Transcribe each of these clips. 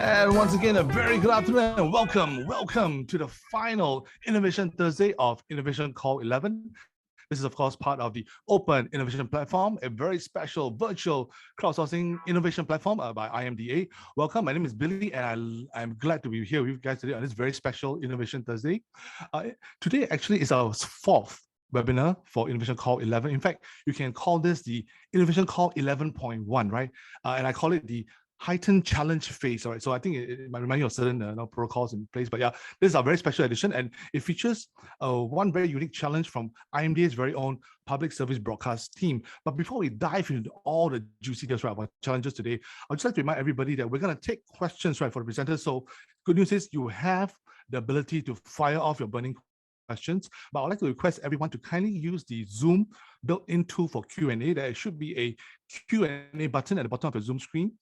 And once again, a very good afternoon and welcome to the final Innovation Thursday of Innovation Call 11. This is, of course, part of the Open Innovation Platform, a very special virtual crowdsourcing innovation platform by IMDA. Welcome, my name is Billy, and I'm glad to be here with you guys today on this very special Innovation Thursday. Today actually is our fourth webinar for Innovation Call 11. In fact, you can call this the Innovation Call 11.1, right? And I call it the heightened challenge phase. All right, so I think it might remind you of certain protocols in place, but yeah, this is a very special edition, and it features one very unique challenge from IMDA's very own public service broadcast team. But before we dive into all the juicy details right, about challenges today, I'd just like to remind everybody that we're going to take questions right for the presenters. So good news is you have the ability to fire off your burning questions, but I'd like to request everyone to kindly use the Zoom built-in tool for Q&A. There should be a Q&A button at the bottom of the Zoom screen.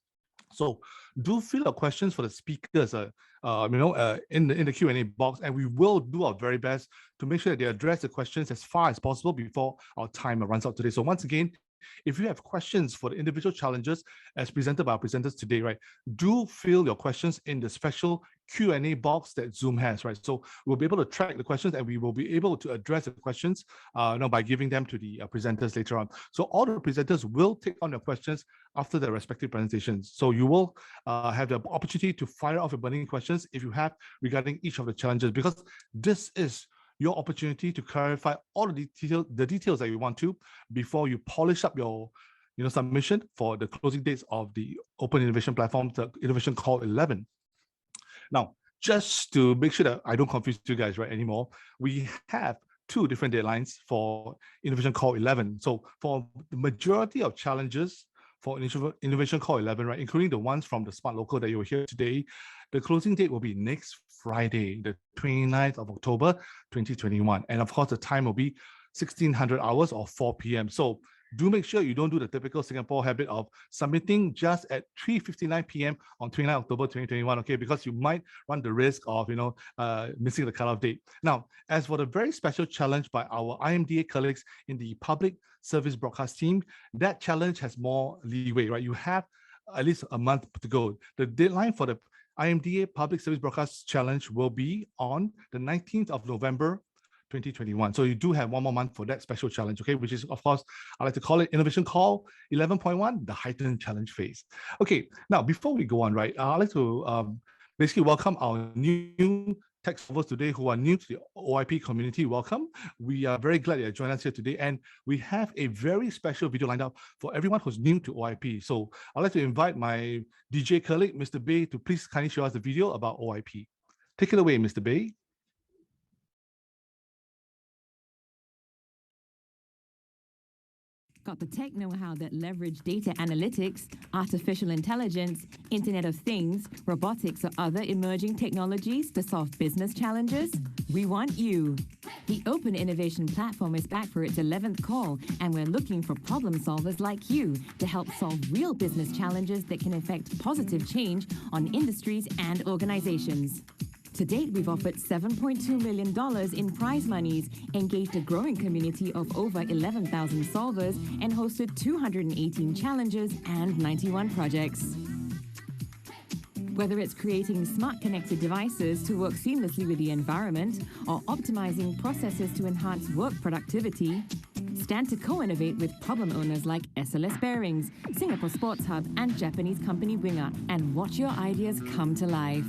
So do fill your questions for the speakers, in the Q&A box, and we will do our very best to make sure that they address the questions as far as possible before our time runs out today. So once again, if you have questions for the individual challenges as presented by our presenters today, right, do fill your questions in the special Q&A box that Zoom has, right? So we'll be able to track the questions and we will be able to address the questions by giving them to the presenters later on. So all the presenters will take on your questions after their respective presentations. So you will have the opportunity to fire off your burning questions if you have regarding each of the challenges, because this is your opportunity to clarify all the details that you want to before you polish up your submission for the closing dates of the Open Innovation Platform, the Innovation Call 11. Now, just to make sure that I don't confuse you guys right anymore, we have two different deadlines for Innovation Call 11. So for the majority of challenges for Innovation Call 11, right, including the ones from the Smart Local that you will hear today, the closing date will be next Friday, the 29th of October, 2021. And of course, the time will be 1600 hours or 4 p.m. So do make sure you don't do the typical Singapore habit of submitting just at 3:59 p.m. on 29 October 2021, okay? Because you might run the risk of, missing the cutoff date. Now, as for the very special challenge by our IMDA colleagues in the public service broadcast team, that challenge has more leeway, right? You have at least a month to go. The deadline for the IMDA Public Service Broadcast Challenge will be on the 19th of November, 2021. So you do have one more month for that special challenge, okay? Which is, of course, I like to call it Innovation Call 11.1, the heightened challenge phase. Okay, now before we go on, right, I'd like to basically welcome our new tech solvers today who are new to the OIP community. Welcome. We are very glad you're joining us here today, and we have a very special video lined up for everyone who's new to OIP. So I'd like to invite my DJ colleague, Mr. Bay, to please kindly show us the video about OIP. Take it away, Mr. Bay. Got the tech know-how that leverage data analytics, artificial intelligence, Internet of Things, robotics, or other emerging technologies to solve business challenges? We want you. The Open Innovation Platform is back for its 11th call, and we're looking for problem solvers like you to help solve real business challenges that can affect positive change on industries and organizations. To date, we've offered $7.2 million in prize monies, engaged a growing community of over 11,000 solvers, and hosted 218 challenges and 91 projects. Whether it's creating smart connected devices to work seamlessly with the environment or optimizing processes to enhance work productivity, stand to co-innovate with problem owners like SLS Bearings, Singapore Sports Hub, and Japanese company Winger, and watch your ideas come to life.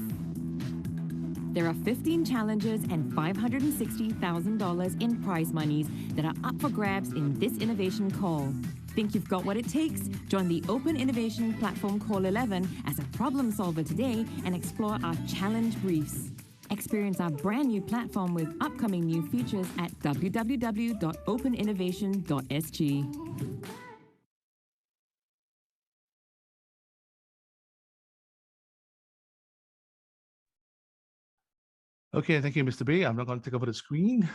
There are 15 challenges and $560,000 in prize monies that are up for grabs in this innovation call. Think you've got what it takes? Join the Open Innovation Platform Call 11 as a problem solver today and explore our challenge briefs. Experience our brand new platform with upcoming new features at www.openinnovation.sg. Okay, thank you, Mr. Bay. I'm not going to take over the screen.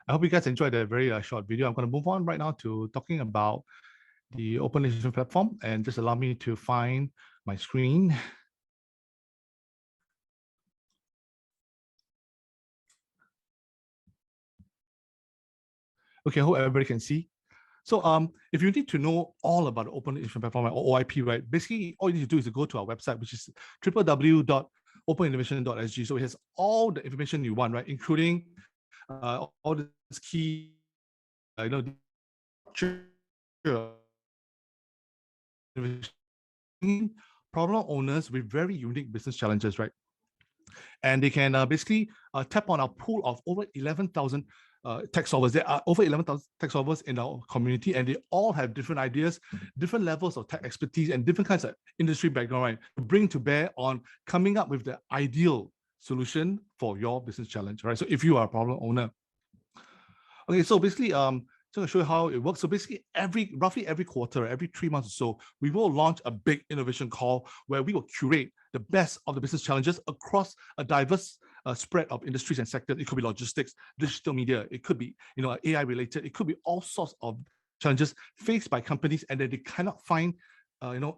I hope you guys enjoyed that very short video. I'm going to move on right now to talking about the Open Innovation Platform, and just allow me to find my screen. Okay, I hope everybody can see. So if you need to know all about the Open Innovation Platform or OIP, right, basically all you need to do is to go to our website, which is www.openinnovation.sg. So it has all the information you want, right, including all the key, problem owners with very unique business challenges, right? And they can basically tap on our pool of over 11,000 tech solvers. There are over 11,000 tech solvers in our community, and they all have different ideas, different levels of tech expertise, and different kinds of industry background, right, to bring to bear on coming up with the ideal solution for your business challenge, right? So if you are a problem owner. Okay, so basically, just to show you how it works. So basically, roughly every quarter, every 3 months or so, we will launch a big innovation call where we will curate the best of the business challenges across a diverse spread of industries and sectors. It could be logistics, digital media, it could be AI related, it could be all sorts of challenges faced by companies, and that they cannot find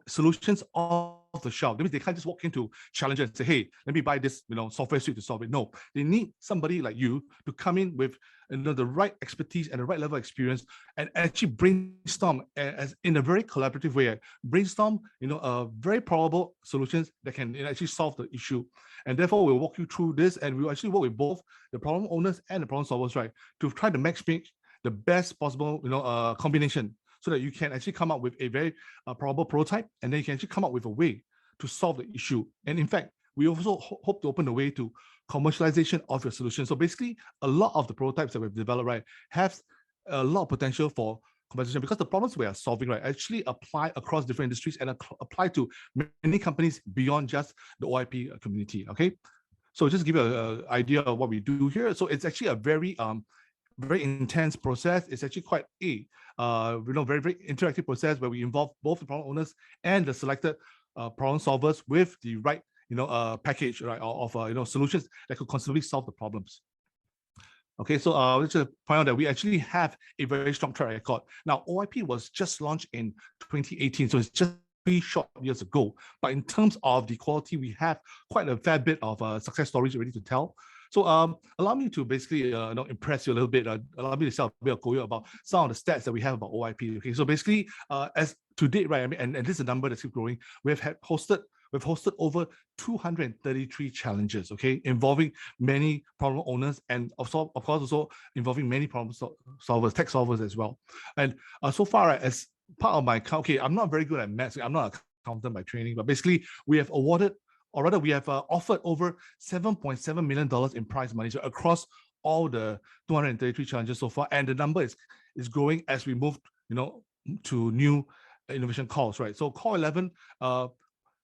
solutions off the shelf. That means they can't just walk into Challenger and say, hey, let me buy this software suite to solve it. No, they need somebody like you to come in with the right expertise and the right level of experience, and actually brainstorm as in a very collaborative way. Brainstorm, very probable solutions that can actually solve the issue. And therefore, we'll walk you through this, and we'll actually work with both the problem owners and the problem solvers, right, to try to match the best possible combination, so that you can actually come up with a very probable prototype, and then you can actually come up with a way to solve the issue. And in fact, we also hope to open the way to commercialization of your solution. So basically, a lot of the prototypes that we've developed, right, have a lot of potential for commercialization, because the problems we are solving, right, actually apply across different industries and apply to many companies beyond just the OIP community. Okay, so just to give you an idea of what we do here. So it's actually a very intense process. It's actually quite a very, very interactive process where we involve both the problem owners and the selected problem solvers with the right package, right, of solutions that could constantly solve the problems. Okay, so let's just point out that we actually have a very strong track record. Now, OIP was just launched in 2018, so it's just 3 short years ago. But in terms of the quality, we have quite a fair bit of success stories already to tell. So allow me to basically impress you a little bit. Allow me to tell a bit of about some of the stats that we have about OIP. Okay, so basically, as to date, right, and this is a number that's keep growing. We've hosted over 233 challenges, okay, involving many problem owners, and of course also involving many problem solvers, tech solvers as well. And so far, right, as part of my I'm not very good at maths. I'm not an accountant by training, but basically we have awarded, or rather we have offered over $7.7 million in prize money, so across all the 233 challenges so far, and the number is growing as we move to new innovation calls, right? So call 11,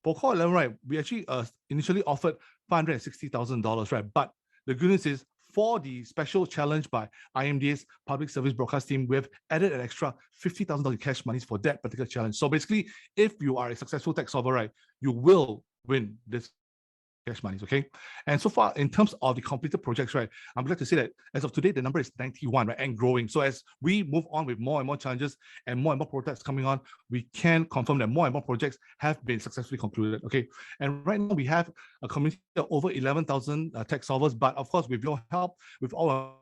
for call 11, right, we actually initially offered $560,000, right? But the good news is, for the special challenge by IMDA's public service broadcast team, we have added an extra $50,000 in cash monies for that particular challenge. So basically, if you are a successful tech solver, right, you will win this cash monies, okay? And so far, in terms of the completed projects, right, I'm glad to say that as of today, the number is 91, right, and growing. So as we move on with more and more challenges and more prototypes coming on, we can confirm that more and more projects have been successfully concluded, okay? And right now, we have a community of over 11,000 tech solvers, but of course, with your help, with all our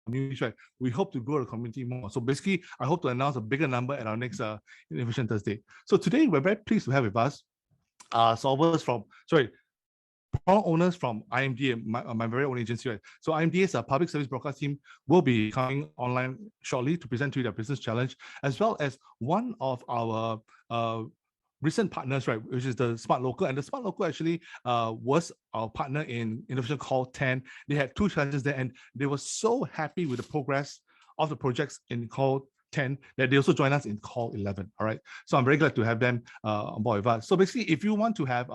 communities, right, we hope to grow the community more. So basically, I hope to announce a bigger number at our next Innovation Thursday. So today, we're very pleased to have with us problem owners from IMDA, my very own agency, right? So IMDA's public service broadcast team will be coming online shortly to present to you their business challenge, as well as one of our recent partners, right, which is the Smart Local. And the Smart Local actually was our partner in Innovation Call 10. They had 2 challenges there, and they were so happy with the progress of the projects in Call 10 that they also join us in Call 11. All right, so I'm very glad to have them on board with us. So basically, if you want to have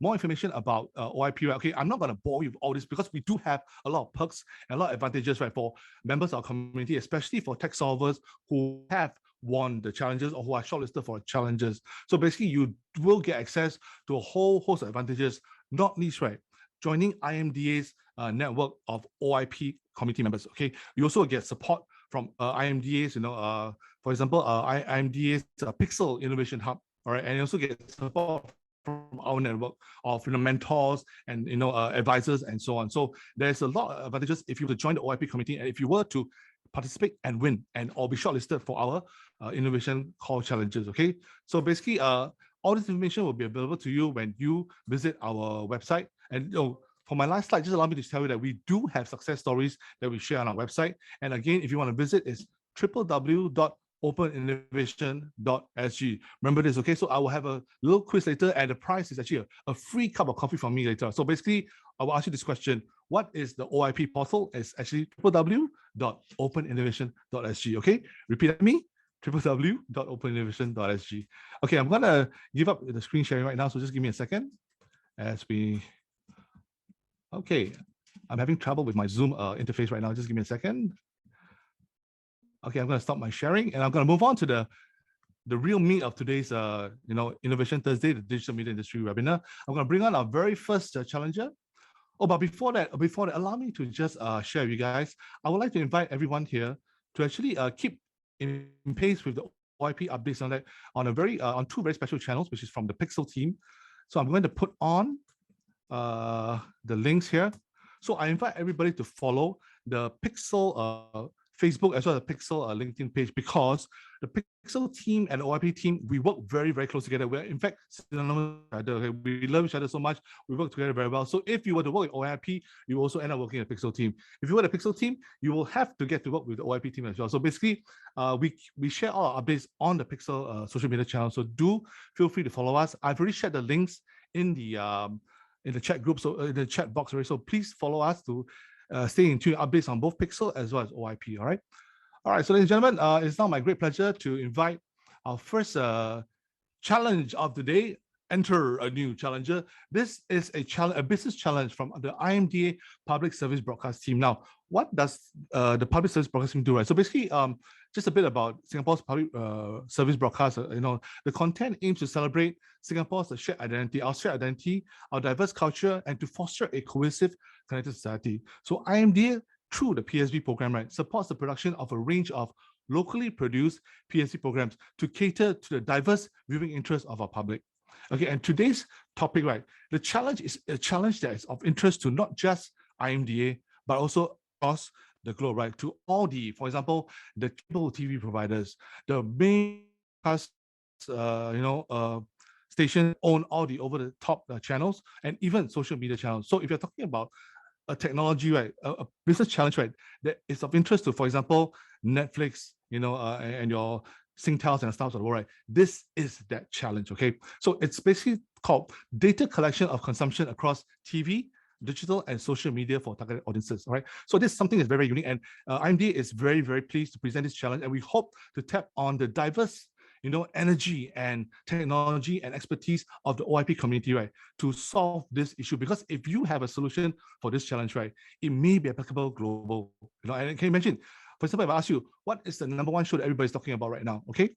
more information about OIP, okay, I'm not going to bore you with all this, because we do have a lot of perks and a lot of advantages, right, for members of our community, especially for tech solvers who have won the challenges or who are shortlisted for challenges. So basically, you will get access to a whole host of advantages, not least, right, joining IMDA's network of OIP community members. Okay, you also get support from IMDA's, for example, IMDA's Pixel Innovation Hub. All right, and you also get support from our network of mentors and advisors and so on. So there's a lot of advantages if you were to join the OIP community, and if you were to participate and win, and or be shortlisted for our innovation call challenges. Okay, so basically, all this information will be available to you when you visit our website. And for my last slide, just allow me to tell you that we do have success stories that we share on our website. And again, if you want to visit, it's www.openinnovation.sg. Remember this, okay? So I will have a little quiz later, and the prize is actually a free cup of coffee from me later. So basically, I will ask you this question: what is the OIP portal? It's actually www.openinnovation.sg. Okay, repeat at me: www.openinnovation.sg. Okay, I'm gonna give up the screen sharing right now, so just give me a second as we. Okay, I'm having trouble with my Zoom interface right now. Just give me a second. Okay, I'm gonna stop my sharing, and I'm gonna move on to the real meat of today's Innovation Thursday, the digital media industry webinar. I'm gonna bring on our very first challenger. Oh, but before that, allow me to just share with you guys. I would like to invite everyone here to actually keep in pace with the OIP updates on that on two very special channels, which is from the Pixel team. So I'm going to put on the links here. So I invite everybody to follow the Pixel Facebook as well as the Pixel LinkedIn page, because the Pixel team and the OIP team, we work very, very close together. We're in fact synonymous with each other. Okay? We love each other so much. We work together very well. So if you were to work with OIP, you also end up working at the Pixel team. If you were the Pixel team, you will have to get to work with the OIP team as well. So basically, we share all our updates on the Pixel social media channel. So do feel free to follow us. I've already shared the links in the chat group, so in the chat box already. So please follow us to stay in tune, updates on both Pixel as well as OIP. All right. So ladies and gentlemen, it's now my great pleasure to invite our first challenge of the day. Enter a new challenger. This is a business challenge from the IMDA Public Service Broadcast team. Now, what does the Public Service Broadcast team do? Right. So basically, just a bit about Singapore's public service broadcast. The content aims to celebrate Singapore's shared identity, our diverse culture, and to foster a cohesive, connected society. So IMDA, through the PSB program, right, supports the production of a range of locally produced PSB programs to cater to the diverse viewing interests of our public. Okay, and today's topic, right, the challenge is a challenge that is of interest to not just IMDA, but also across the globe, right, to all for example, the cable TV providers, the main station own all the over-the-top channels, and even social media channels. So if you're talking about a technology, right, a business challenge, right, that is of interest to, for example, Netflix, and your Singtels and stuff of the world, right, this is that challenge, okay? So it's basically called data collection of consumption across TV, digital, and social media for targeted audiences, all right? So this is something that's very, very unique, and IMDA is very, very pleased to present this challenge, and we hope to tap on the diverse energy and technology and expertise of the OIP community, right, to solve this issue. Because if you have a solution for this challenge, right, it may be applicable global. And can you imagine, for example, if I ask you, what is the #1 show that everybody's talking about right now? Okay,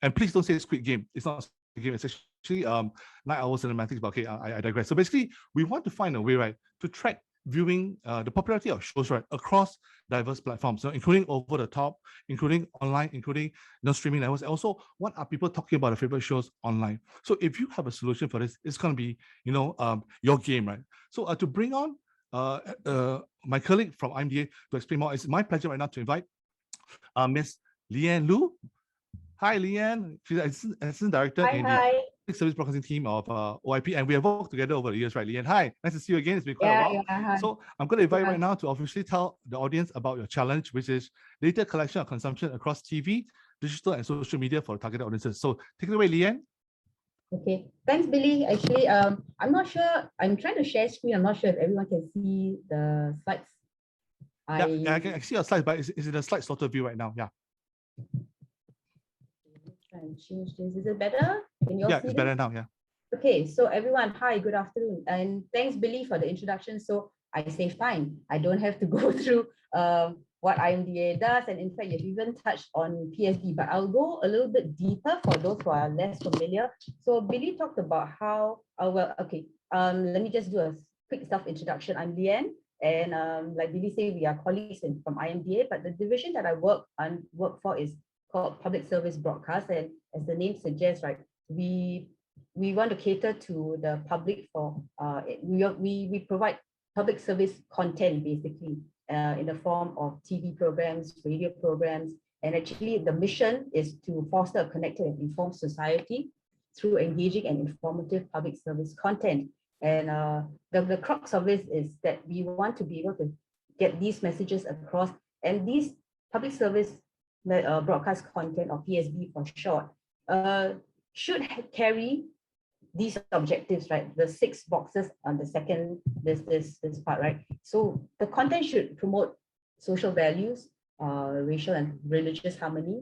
and please don't say Squid Game. It's not Squid Game. It's actually 9 Hours Cinematics. But okay, I digress. So basically, we want to find a way, right, to track viewing the popularity of shows, right, across diverse platforms, including over the top, including online, including streaming networks, and also what are people talking about their favorite shows online. So if you have a solution for this, it's going to be your game, right? So to bring on my colleague from IMDA to explain more, it's my pleasure right now to invite Miss Leanne Lu. Hi, Leanne. She's assistant director in the service broadcasting team of OIP, and we have worked together over the years, right, Leanne? Hi, nice to see you again. It's been quite a while. Hi. So I'm going to invite you right now to officially tell the audience about your challenge, which is data collection of consumption across TV, digital, and social media for targeted audiences. So take it away, Leanne. Okay, thanks, Billy. Actually, I'm not sure. I'm trying to share screen. I'm not sure if everyone can see the slides. Yeah, I can see your slides, but is it a slide sorter view right now? Yeah. Try and change this. Is it better? Can you all see it's better now. Yeah. Okay, so everyone, hi, good afternoon, and thanks, Billy, for the introduction. So I save time. I don't have to go through what IMDA does, and in fact, you've even touched on PSB, but I'll go a little bit deeper for those who are less familiar. So Billy talked about how, let me just do a quick self-introduction. I'm Leanne, and like Billy said, we are colleagues from IMDA, but the division that I work for is called Public Service Broadcast, and as the name suggests, right, we want to cater to the public for we provide public service content basically, in the form of TV programs, radio programs. And actually the mission is to foster a connected and informed society through engaging and informative public service content. And the crux of this is that we want to be able to get these messages across, and these public service broadcast content, or PSB for short, should carry these objectives, right? The 6 boxes on the second, this part, right? So the content should promote social values, racial and religious harmony.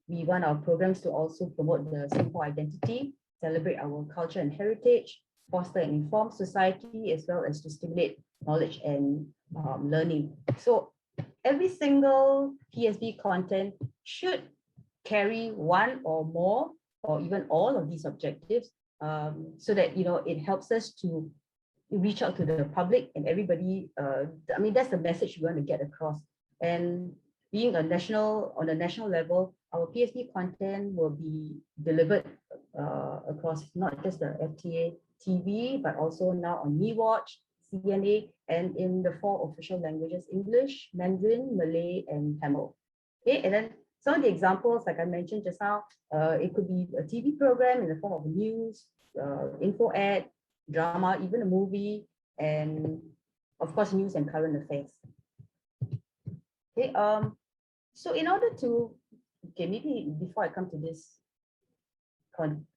We want our programs to also promote the Singapore identity, celebrate our culture and heritage, foster an informed society, as well as to stimulate knowledge and learning. So every single PSB content should carry one or more, or even all of these objectives, so that it helps us to reach out to the public and everybody. I mean, that's the message we want to get across. And being on a national level, our PSB content will be delivered across not just the FTA TV, but also now on MeWatch, CNA, and in the 4 official languages: English, Mandarin, Malay, and Tamil. Okay, and then some of the examples, like I mentioned just now, it could be a TV program in the form of news, info ad, drama, even a movie, and of course, news and current affairs. Okay, so in order to, maybe before I come to this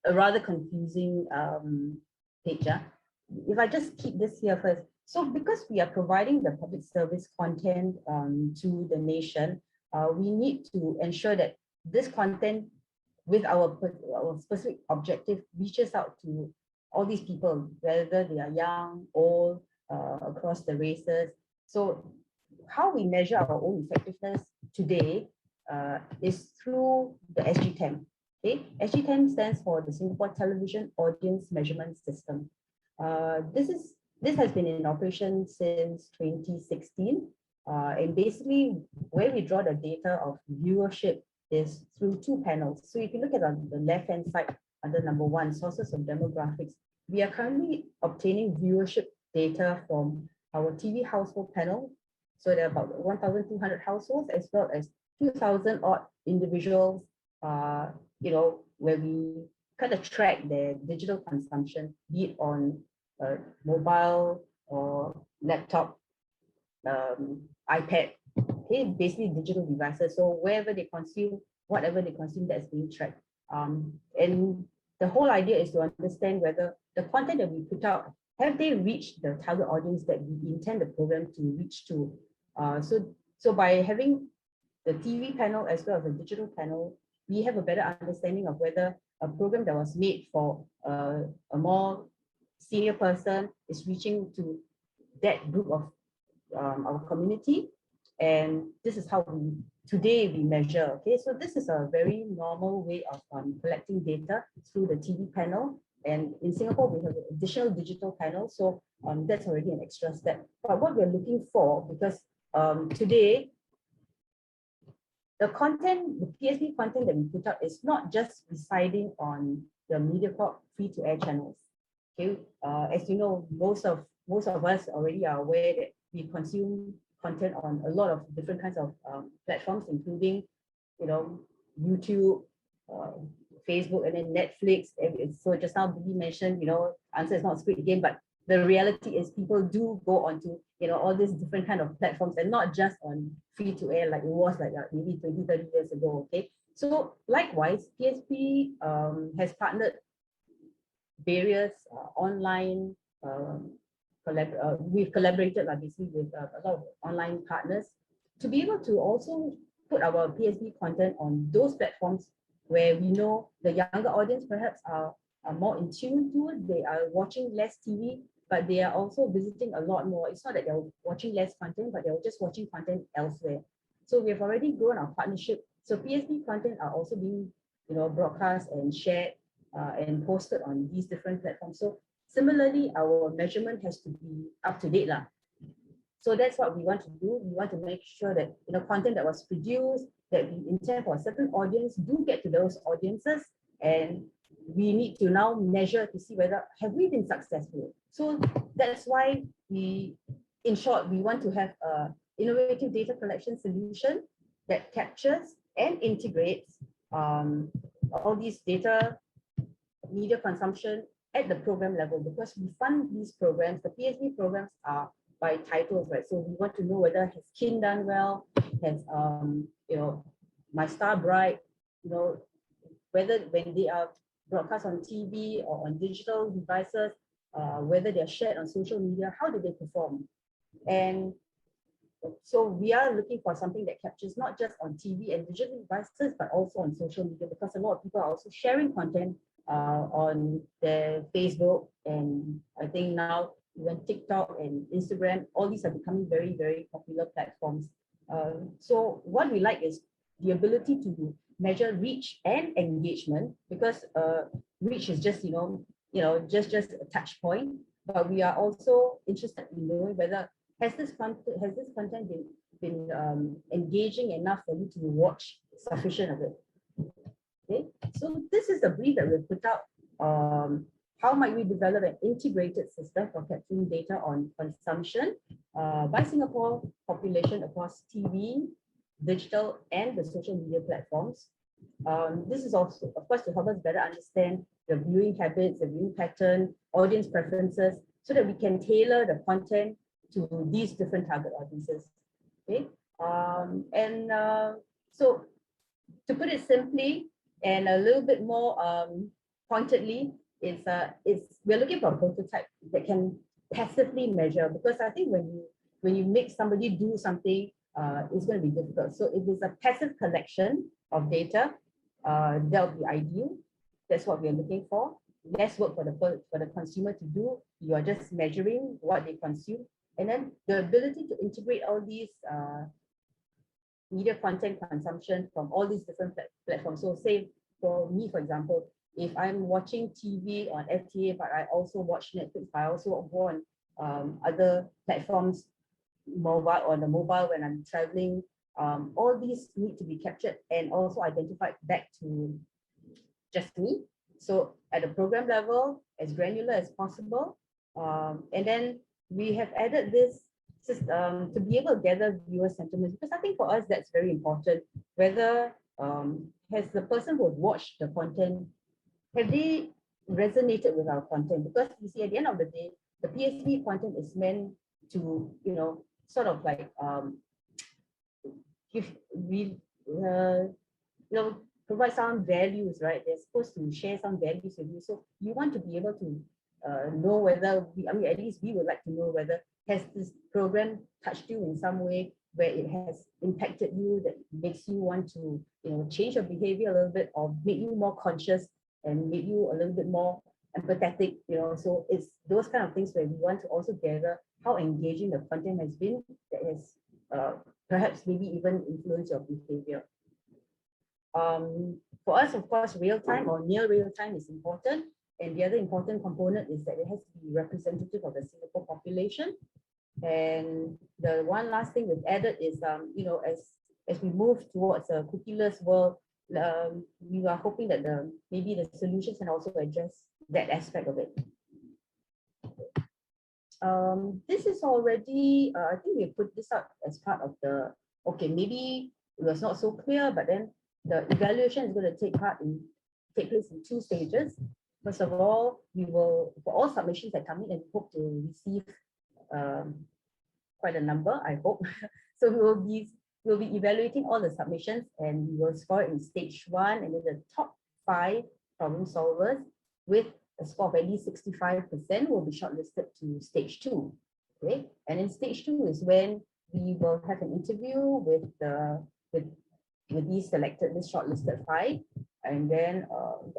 a rather confusing page, if I just keep this here first. So because we are providing the public service content to the nation, we need to ensure that this content with our specific objective reaches out to all these people, whether they are young, old, across the races. So how we measure our own effectiveness today is through the SG10. Okay, SG10 stands for the Singapore Television Audience Measurement System. This has been in operation since 2016, and basically where we draw the data of viewership is through 2 panels. So if you look at on the left-hand side under number 1, sources of demographics, we are currently obtaining viewership data from our TV household panel. So there are about 1,200 households, as well as 2,000 odd individuals, where we kind of track their digital consumption, be it on mobile or laptop, iPad, okay, basically digital devices. So wherever they consume, whatever they consume, that's being tracked. And the whole idea is to understand whether the content that we put out, have they reached the target audience that we intend the program to reach to? So by having the TV panel as well as the digital panel, we have a better understanding of whether a program that was made for a more senior person is reaching to that group of our community. And this is how today we measure. Okay, so this is a very normal way of collecting data through the TV panel. And in Singapore, we have an additional digital panel. So that's already an extra step. But what we're looking for, because today, the content, the PSB content that we put out is not just residing on the MediaCorp free-to-air channels. Okay, as you know, most of us already are aware that we consume content on a lot of different kinds of platforms, including, YouTube, Facebook, and then Netflix. So just now Billy mentioned, answer is not Squid Game, but the reality is people do go onto, all these different kind of platforms, and not just on free to air like it was like maybe 20, 30 years ago. Okay, so likewise, PSP has partnered various online we've collaborated basically with a lot of online partners to be able to also put our PSB content on those platforms where we know the younger audience perhaps are more in tune to it. They are watching less TV, but they are also visiting a lot more. It's not that they're watching less content, but they're just watching content elsewhere. So we've already grown our partnership. So PSB content are also being, broadcast and shared and posted on these different platforms. So similarly, our measurement has to be up to date. So that's what we want to do. We want to make sure that content that was produced, that we intend for a certain audience, do get to those audiences, and we need to now measure to see whether have we been successful. So that's why in short, we want to have innovative data collection solution that captures and integrates all these data media consumption at the program level, because we fund these programs. The PhD programs are by titles, right? So we want to know whether has Kin done well, has My Star Bright, whether when they are broadcast on TV or on digital devices, whether they're shared on social media, how do they perform? And so we are looking for something that captures not just on TV and digital devices, but also on social media, because a lot of people are also sharing content on their Facebook, and I think now even TikTok and Instagram, all these are becoming very, very popular platforms. So what we like is the ability to measure reach and engagement, because reach is just just a touch point, but we are also interested in knowing whether has this content been engaging enough for you to watch sufficient of it. Okay, so this is the brief that we've put out. How might we develop an integrated system for capturing data on consumption by Singapore population across TV, digital, and the social media platforms? This is also, of course, to help us better understand the viewing habits, the viewing pattern, audience preferences, so that we can tailor the content to these different target audiences. Okay, so to put it simply and a little bit more pointedly, we're looking for a prototype that can passively measure, because I think when you make somebody do something, it's going to be difficult. So if it's a passive collection of data, that would be ideal. That's what we're looking for. Less work for the consumer to do. You are just measuring what they consume, and then the ability to integrate all these media content consumption from all these different platforms. So say for me, for example, if I'm watching TV on FTA, but I also watch Netflix, I also go on other platforms, on the mobile when I'm traveling, all these need to be captured and also identified back to just me. So at the program level, as granular as possible. And then we have added this system to be able to gather viewer sentiments, because I think for us that's very important. Whether has the person who has watched the content, have they resonated with our content? Because you see, at the end of the day, the PhD content is meant to, sort of like provide some values, right? They're supposed to share some values with you. So you want to be able to know whether, at least we would like to know whether has this program touched you in some way, where it has impacted you, that makes you want to, change your behavior a little bit, or make you more conscious and make you a little bit more empathetic, So it's those kind of things where we want to also gather how engaging the content has been, that has perhaps maybe even influence your behavior. For us, of course, real time or near real time is important. And the other important component is that it has to be representative of the Singapore population. And the one last thing we've added is, as we move towards a cookieless world, we are hoping that maybe the solutions can also address that aspect of it. This is already, I think we put this up as part of the, maybe it was not so clear, but then the evaluation is going to take place in 2 stages. First of all, we will, for all submissions that come in, and we hope to receive quite a number, I hope. So we'll be evaluating all the submissions, and we will score it in stage 1, and then the top 5 problem solvers with a score of at least 65% will be shortlisted to stage 2. Okay, and in stage 2 is when we will have an interview with these selected, this shortlisted 5, and then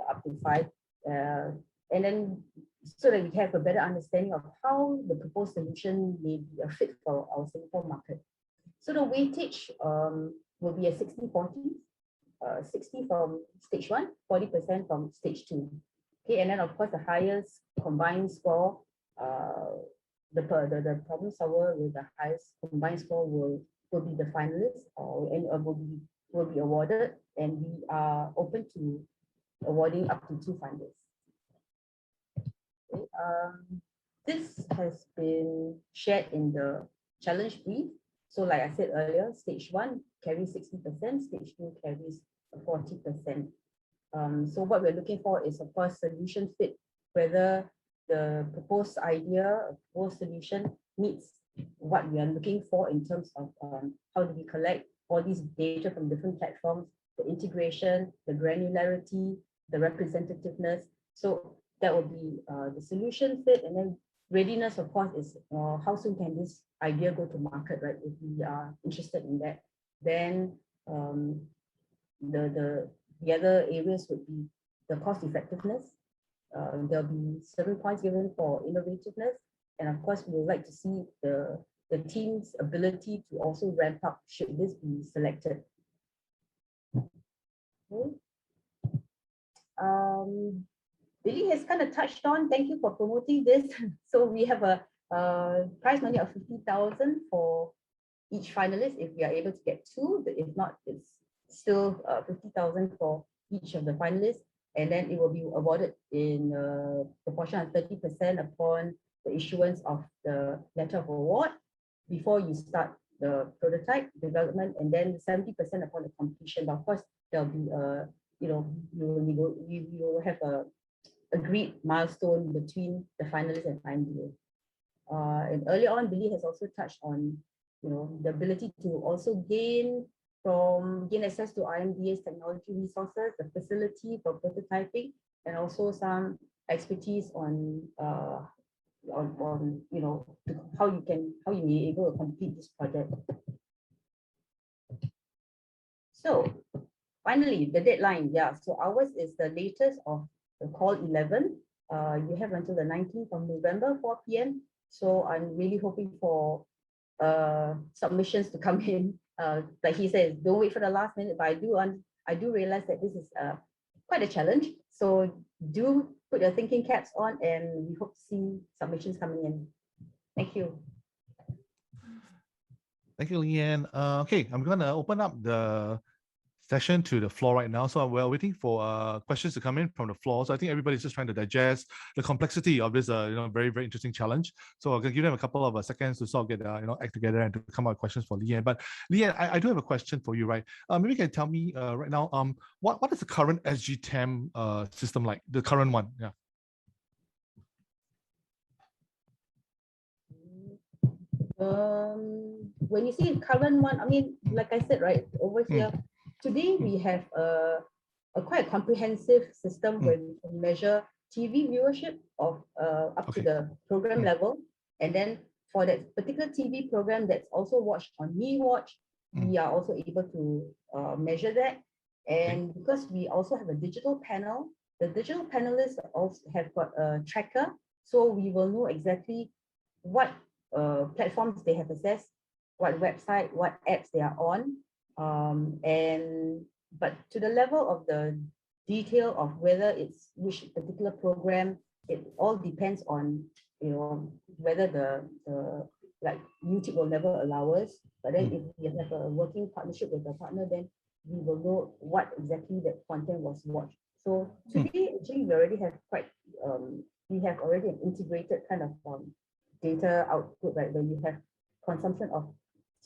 up to 5, and then so that we have a better understanding of how the proposed solution may be a fit for our Singapore market. So the weightage will be a 60-40, 60 from stage 1, 40% from stage 2. Okay, and then of course the highest combined score, the problem solver with the highest combined score will be the finalist, will be awarded, and we are open to awarding up to 2 finalists. Okay, this has been shared in the challenge brief. So like I said earlier, stage 1 carries 60%, stage 2 carries 40%. So what we're looking for is, of course, solution fit, whether the proposed idea, proposed solution meets what we are looking for in terms of how do we collect all these data from different platforms, the integration, the granularity, the representativeness. So that will be the solution fit. And then readiness, of course, is how soon can this idea go to market, right? If we are interested in that, then the other areas would be the cost effectiveness. There'll be certain points given for innovativeness. And of course, we would like to see the team's ability to also ramp up should this be selected. Okay. Billy has kind of touched on, thank you for promoting this. So we have a prize money of 50,000 for each finalist if we are able to get 2. But if not, it's still 50,000 for each of the finalists. And then it will be awarded in proportion of 30% upon the issuance of the letter of award before you start the prototype development, and then 70% upon the completion. But of course, there'll be you will have a agreed milestone between the finalists and IMDA. And earlier on, Billy has also touched on the ability to also gain access to IMDA's technology resources, the facility for prototyping, and also some expertise on how you may be able to complete this project. So finally, the deadline. Yeah, so ours is the latest of the call 11. You have until the 19th of November, 4 p.m. So I'm really hoping for submissions to come in. Like he says, don't wait for the last minute, but I do realize that this is quite a challenge. So do put your thinking caps on, and we hope to see submissions coming in. Thank you. Thank you, Leanne. Okay, I'm going to open up the session to the floor right now. So we're waiting for questions to come in from the floor. So I think everybody's just trying to digest the complexity of this, very, very interesting challenge. So I'm going to give them a couple of seconds to sort of get, act together and to come up with questions for Leanne. But Leanne, I do have a question for you, right? Maybe you can tell me right now, what is the current SGTEM system like, the current one? Yeah. When you say current one, I mean, like I said, right, over here, today we have a quite a comprehensive system where we can measure TV viewership of up to the program level. And then for that particular TV program that's also watched on MeWatch, we are also able to measure that. And because we also have a digital panel, the digital panelists also have got a tracker, so we will know exactly what platforms they have accessed, what website, what apps they are on, but to the level of the detail of whether it's which particular program, it all depends on whether the like YouTube will never allow us. But then if we have a working partnership with a partner, then we will know what exactly that content was watched. So today, actually, we already have an integrated kind of data output, right, where you have consumption of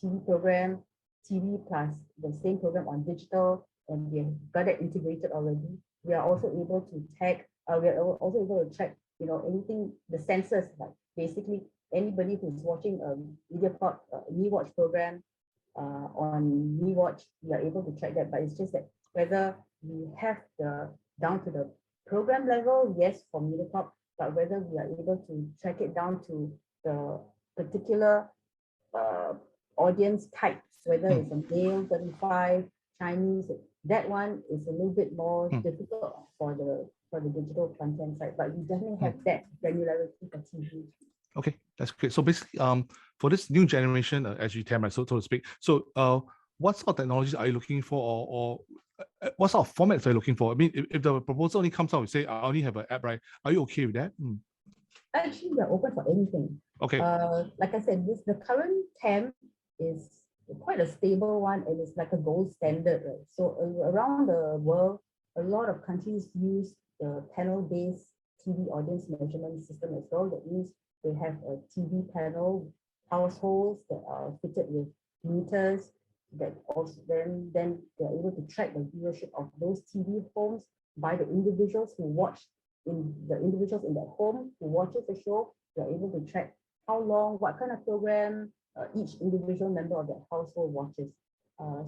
TV program, TV plus the same program on digital, and we have got it integrated already. We are also able to tag, we are also able to track, anything, the sensors, like basically anybody who's watching a MeWatch program on MeWatch, we are able to track that. But it's just that whether we have down to the program level, yes, for MediaCorp, but whether we are able to track it down to the particular audience types, whether it's a male, 35, Chinese, that one is a little bit more difficult for the digital content side, but we definitely have that granularity for TV. Okay, that's great. So basically, for this new generation SGTEM, right, so to speak, so what sort of technologies are you looking for, or what sort of formats are you looking for? I mean, if the proposal only comes out and say, I only have an app, right? Are you okay with that? Actually, we're open for anything. Okay. Like I said, the current TEM is quite a stable one, and it's like a gold standard, right? So around the world, a lot of countries use the panel-based TV audience measurement system as well. That means they have a TV panel households that are fitted with meters that also then they're able to track the viewership of those TV homes by the individuals who watch in the individuals in that home who watches the show. They're able to track how long, what kind of program each individual member of that household watches.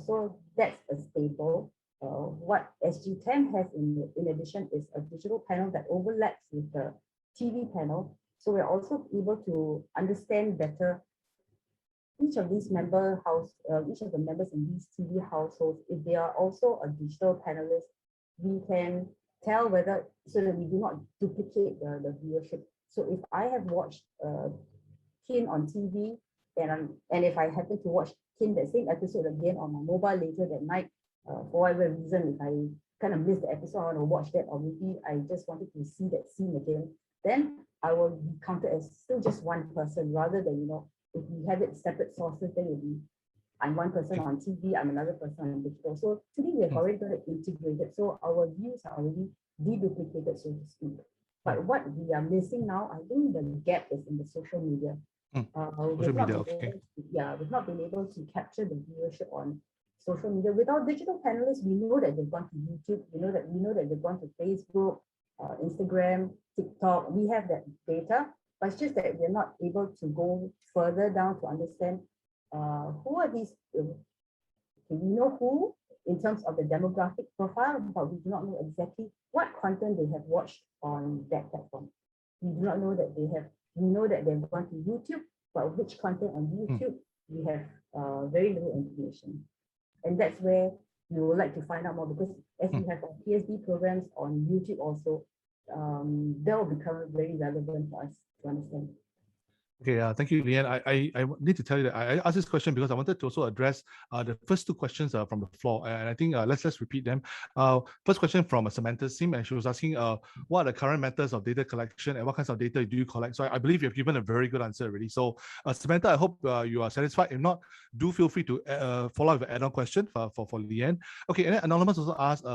So that's a stable. What SG10 has in addition is a digital panel that overlaps with the TV panel. So we're also able to understand better each of these each of the members in these TV households. If they are also a digital panelist, we can tell whether, so that we do not duplicate the viewership. So if I have watched Kin on TV, and if I happen to watch Kin that same episode again on my mobile later that night, for whatever reason, if I kind of missed the episode, I want to watch that, or maybe I just wanted to see that scene again, then I will be counted as still just one person, rather than, if we have it separate sources, then it will be, I'm one person on TV, I'm another person on digital. So today we've already got it integrated. So our views are already deduplicated, so to speak. But what we are missing now, I think the gap is in the social media. Social media, okay. We've not been able to capture the viewership on social media. With our digital panelists, we know that they've gone to YouTube, we know that they've gone to Facebook, Instagram, TikTok. We have that data, but it's just that we're not able to go further down to understand who are these. We know who in terms of the demographic profile, but we do not know exactly what content they have watched on that platform. We do not know that we know that they've gone to YouTube, but which content on YouTube, we have very little information. And that's where we would like to find out more, because as we have our PhD programs on YouTube also, that will become very relevant for us to understand. Okay, thank you, Leanne. I need to tell you that I asked this question because I wanted to also address the first two questions from the floor, and I think let's repeat them. First question from Samantha Sim, and she was asking, what are the current methods of data collection and what kinds of data do you collect? So I believe you've given a very good answer already. So Samantha, I hope you are satisfied. If not, do feel free to follow up with an add-on question for Leanne. Okay, and then Anonymous also asked,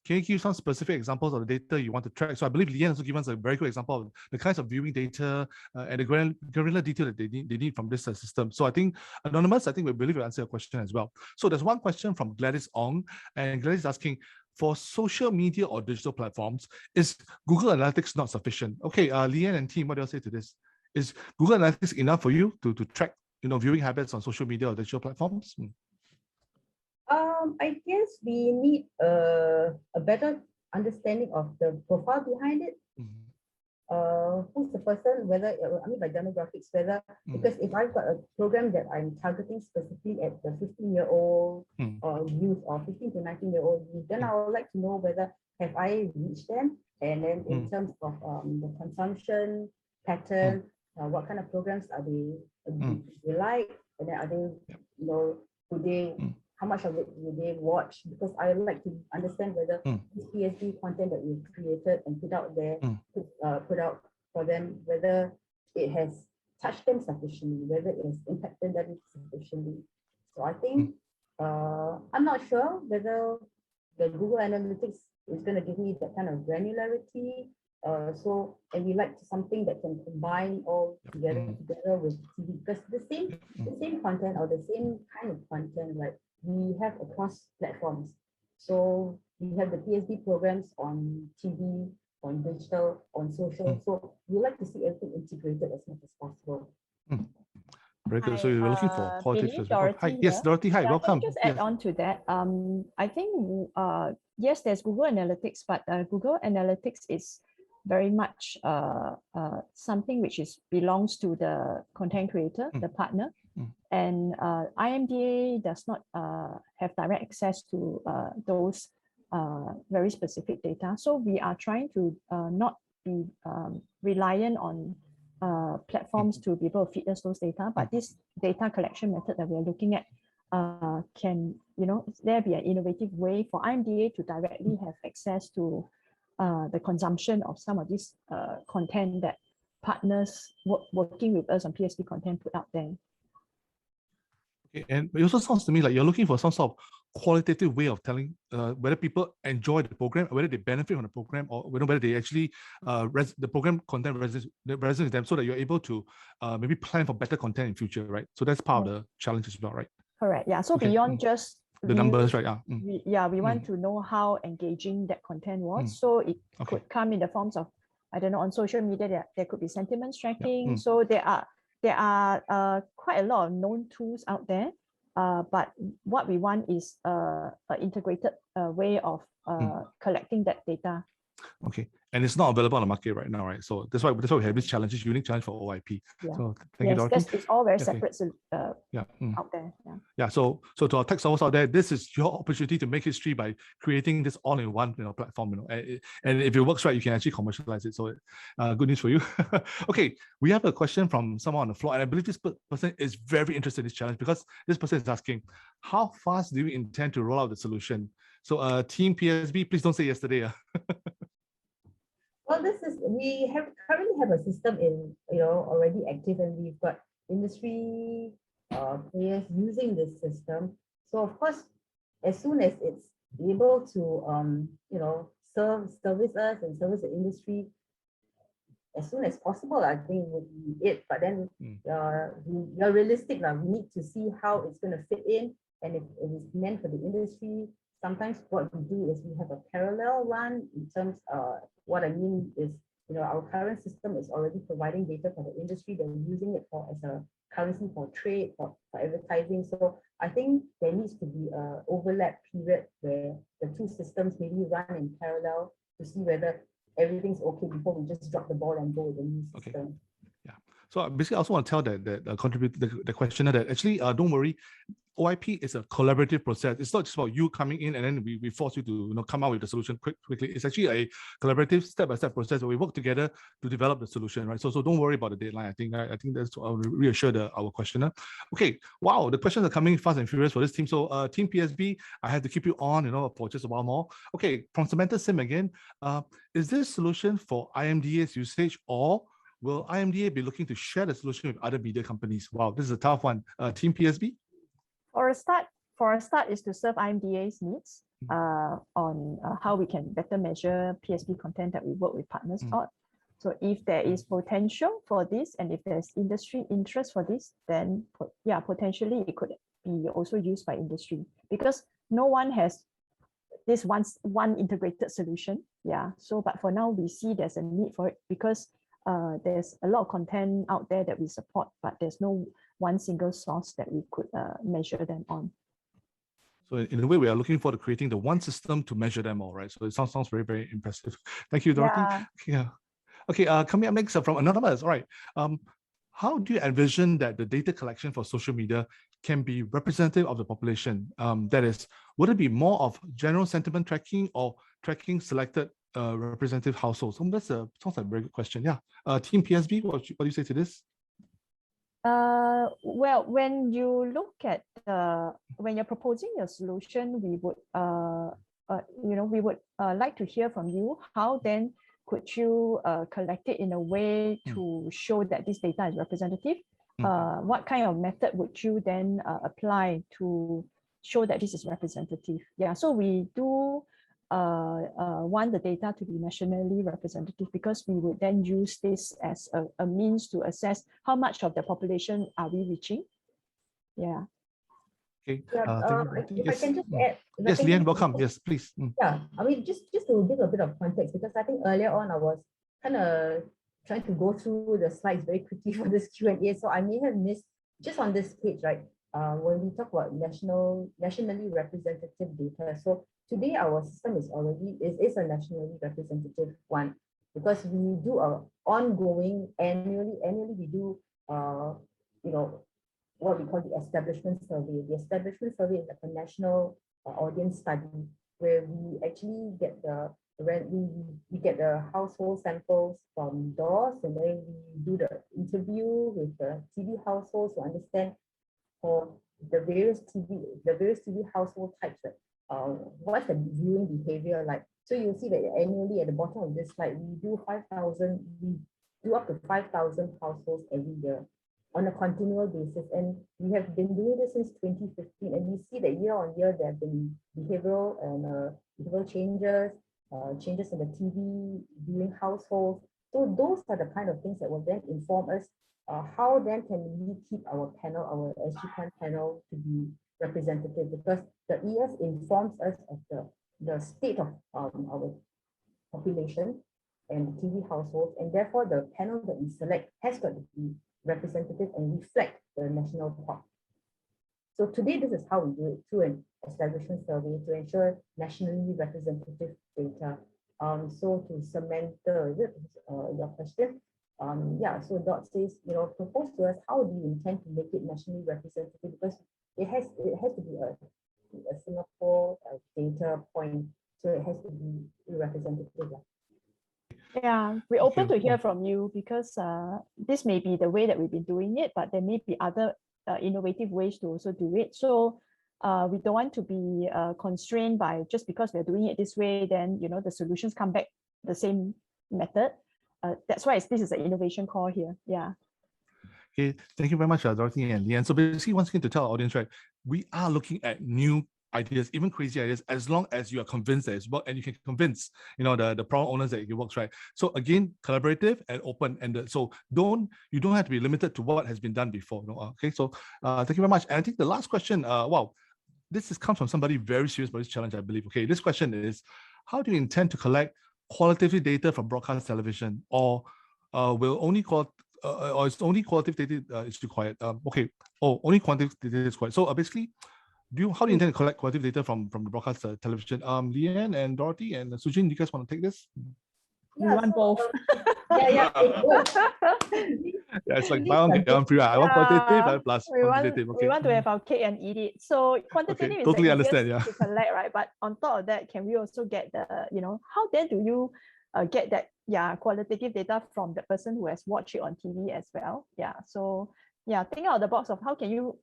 can you give some specific examples of the data you want to track? So I believe Leanne also given us a very good example of the kinds of viewing data and the granular detail that they need from this system. So I think, Anonymous, we believe will answer your question as well. So there's one question from Gladys Ong, and Gladys is asking, for social media or digital platforms, is Google Analytics not sufficient? Okay, Leanne and team, what do you say to this? Is Google Analytics enough for you to track viewing habits on social media or digital platforms? I guess we need a better understanding of the profile behind it. Who's the person, whether, by demographics, whether, because if I've got a program that I'm targeting specifically at the 15-year-old youth or 15 to 19-year-old youth, then I would like to know whether have I reached them, and then in terms of the consumption pattern, what kind of programs are they like, and then are they, how much of it will they watch? Because I would like to understand whether this PhD content that we've created and put out there, put out for them, whether it has touched them sufficiently, whether it has impacted them sufficiently. So I think I'm not sure whether the Google Analytics is going to give me that kind of granularity. And we like something that can combine all together with TV, because the same content or the same kind of content, like, we have across platforms. So we have the PhD programs on TV, on digital, on social. So we like to see everything integrated as much as possible. Very good. So you're looking for qualitative. Hi, yes, Dorothy. Hi, welcome. Just add on to that. I think yes, there's Google Analytics, but Google Analytics is very much something which belongs to the content creator, the partner. And IMDA does not have direct access to those very specific data. So we are trying to not be reliant on platforms to be able to feed us those data. But this data collection method that we're looking at can, there be an innovative way for IMDA to directly have access to the consumption of some of this content that partners working with us on PhD content put out there. Okay, and it also sounds to me like you're looking for some sort of qualitative way of telling whether people enjoy the program, whether they benefit from the program, or whether they actually the program content resonates with them, so that you're able to maybe plan for better content in future, right? So that's part of the challenge as well, right? Correct. Yeah. So Okay, beyond just the numbers, right? Yeah. we want to know how engaging that content was. So it Okay. could come in the forms of, I don't know, on social media, there could be sentiments tracking. Yeah. So there are quite a lot of known tools out there. But what we want is an integrated way of collecting that data. Okay, and it's not available on the market right now, right? So that's why we have this challenge, this unique challenge for OIP. Yeah. So thank you, Dorothy. It's all very Okay. separate Yeah. out there. Yeah. Yeah. So to our tech solvers out there, this is your opportunity to make history by creating this all-in-one platform. And if it works right, you can actually commercialize it. So good news for you. Okay, we have a question from someone on the floor, and I believe this person is very interested in this challenge because this person is asking, how fast do you intend to roll out the solution? So Team PSB, please don't say yesterday. Well, we currently have a system in already active, and we've got industry players using this system. So of course, as soon as it's able to service us and service the industry as soon as possible, I think would be it. But then we're realistic now. We need to see how it's going to fit in, and if it is meant for the industry. Sometimes what we do is we have a parallel run in terms what I mean is, our current system is already providing data for the industry. They're using it as a currency for trade, for advertising. So I think there needs to be an overlap period where the two systems maybe run in parallel to see whether everything's okay before we just drop the ball and go with the new system. Okay. Yeah. So basically, I also want to tell the questioner that actually, don't worry. OIP is a collaborative process. It's not just about you coming in and then we force you to come out with the solution quickly. It's actually a collaborative step-by-step process where we work together to develop the solution, right? So don't worry about the deadline. I think that's I'll reassure our questioner. Okay, wow, the questions are coming fast and furious for this team. So Team PSB, I have to keep you on, for just a while more. Okay, from Samantha Sim again, is this solution for IMDA's usage, or will IMDA be looking to share the solution with other media companies? Wow, this is a tough one. Team PSB? For a start is to serve IMDA's needs on how we can better measure PSB content that we work with partners on. So if there is potential for this, and if there's industry interest for this, then potentially it could be also used by industry, because no one has this one integrated solution. Yeah. So, but for now, we see there's a need for it because there's a lot of content out there that we support, but there's no one single source that we could measure them on. So in a way, we are looking forward to creating the one system to measure them all, right? So it sounds very, very impressive. Thank you, Dorothy. Yeah. Okay, coming up next from Anonymous. All right. How do you envision that the data collection for social media can be representative of the population? That is, would it be more of general sentiment tracking or tracking selected representative households? That's sounds like a very good question. Yeah. Team PSB, what do you say to this? Well, when you look at when you're proposing your solution, we would like to hear from you. How then could you collect it in a way to show that this data is representative? What kind of method would you then apply to show that this is representative? Yeah, so we do want the data to be nationally representative, because we would then use this as a means to assess how much of the population are we reaching. Yeah. Okay. If I can just add. Yes, Leanne, welcome. Yes, please. Yeah, I mean, just to give a bit of context, because I think earlier on I was kind of trying to go through the slides very quickly for this Q&A, so I may have missed just on this page, right? When we talk about nationally representative data. So today our system is a nationally representative one, because we do our ongoing annually we do what we call the establishment survey. The establishment survey is like a national audience study where we actually get we get the household samples from doors, and then we do the interview with the TV households to understand for the various TV household types, what's the viewing behavior like. So you'll see that annually at the bottom of this slide, we do up to 5,000 households every year on a continual basis, and we have been doing this since 2015, and we see that year on year there have been behavioral changes in the TV viewing households. So those are the kind of things that will then inform us how then can we keep our SG Plan panel to be representative, because the ES informs us of the state of our population and TV households, and therefore the panel that we select has got to be representative and reflect the national pop. So today, this is how we do it, through an establishment survey to ensure nationally representative data. So to Samantha, is it your question? Yeah, so Dot says, propose to us, how do you intend to make it nationally representative? Because it has to be a Singapore data point, so it has to be representative. Yeah, we're open to hear from you, because this may be the way that we've been doing it, but there may be other innovative ways to also do it. So we don't want to be constrained by just because we're doing it this way, then the solutions come back the same method. That's why this is an innovation call here. Yeah. Okay, thank you very much, Dorothy and Leanne. So basically, once again, to tell our audience, right, we are looking at new ideas, even crazy ideas, as long as you are convinced that it's work and you can convince, the problem owners that it works, right? So again, collaborative and open-ended. So you don't have to be limited to what has been done before. Okay, so thank you very much. And I think the last question, wow, this comes from somebody very serious about this challenge, I believe. Okay, this question is, how do you intend to collect qualitative data from broadcast television, or will only or it's only qualitative data is required? Only quantitative data is required. So basically, how do you intend to collect qualitative data from the broadcast television? Leanne and Dorothy and Sujin, do you guys want to take this? We want both. Yeah, it's like buy one get one free. I want quantitative plus quantitative. We want to have our cake and eat it. So quantitative is totally the understand, easiest to collect, right? But on top of that, can we also get the, how then do you get that qualitative data from the person who has watched it on TV as well? Yeah. So think out of the box of how can you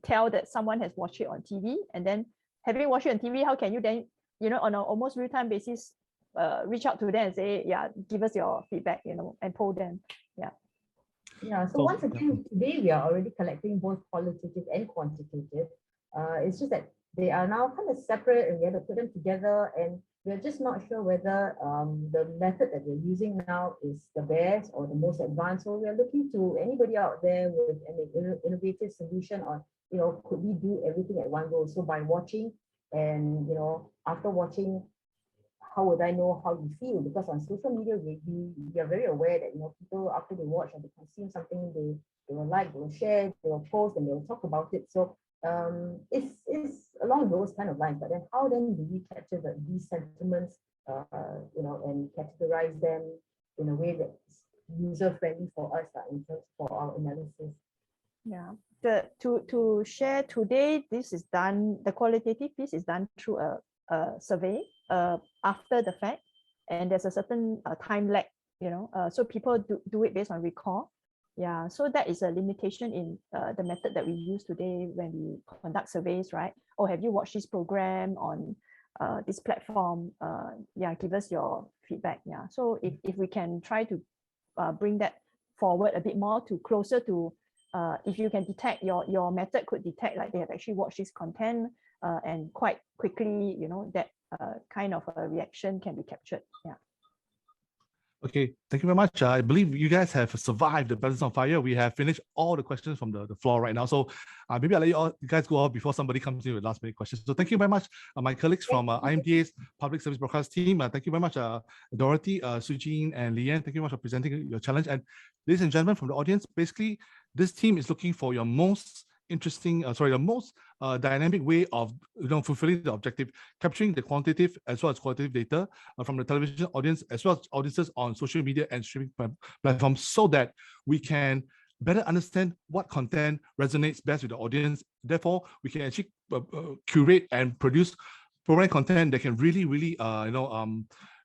tell that someone has watched it on TV, and then having watched it on TV, how can you then, on an almost real-time basis, reach out to them and say, give us your feedback, and poll them. So once again, today we are already collecting both qualitative and quantitative. It's just that they are now kind of separate, and we have to put them together, and we're just not sure whether the method that we're using now is the best or the most advanced. So we're looking to anybody out there with an innovative solution on, could we do everything at one go? So by watching, and after watching, how would I know how you feel? Because on social media, we are very aware that people, after they watch or they consume something, they will like, they will share, they will post, and they will talk about it. So it's along those kind of lines. But then how then do we capture these sentiments, and categorize them in a way that's user friendly for us, in terms for our analysis? Yeah. To share today, this is done. The qualitative piece is done through a survey after the fact, and there's a certain time lag, so people do it based on recall. Yeah, so that is a limitation in the method that we use today when we conduct surveys, right? Oh, have you watched this program on this platform? Give us your feedback. Yeah, so if we can try to bring that forward a bit more to closer to, if you can detect, your method could detect like they have actually watched this content, and quite quickly, that kind of a reaction can be captured. Yeah. Okay, thank you very much. I believe you guys have survived the Balance on Fire. We have finished all the questions from the floor right now. So maybe I'll let you guys go off before somebody comes in with last minute questions. So thank you very much, my colleagues from IMDA's Public Service Broadcast team. Thank you very much, Dorothy, Sujin, and Leanne. Thank you very much for presenting your challenge. And ladies and gentlemen from the audience, basically, this team is looking for your most the most dynamic way of fulfilling the objective, capturing the quantitative as well as qualitative data from the television audience as well as audiences on social media and streaming platforms, so that we can better understand what content resonates best with the audience. Therefore, we can actually curate and produce program content that can really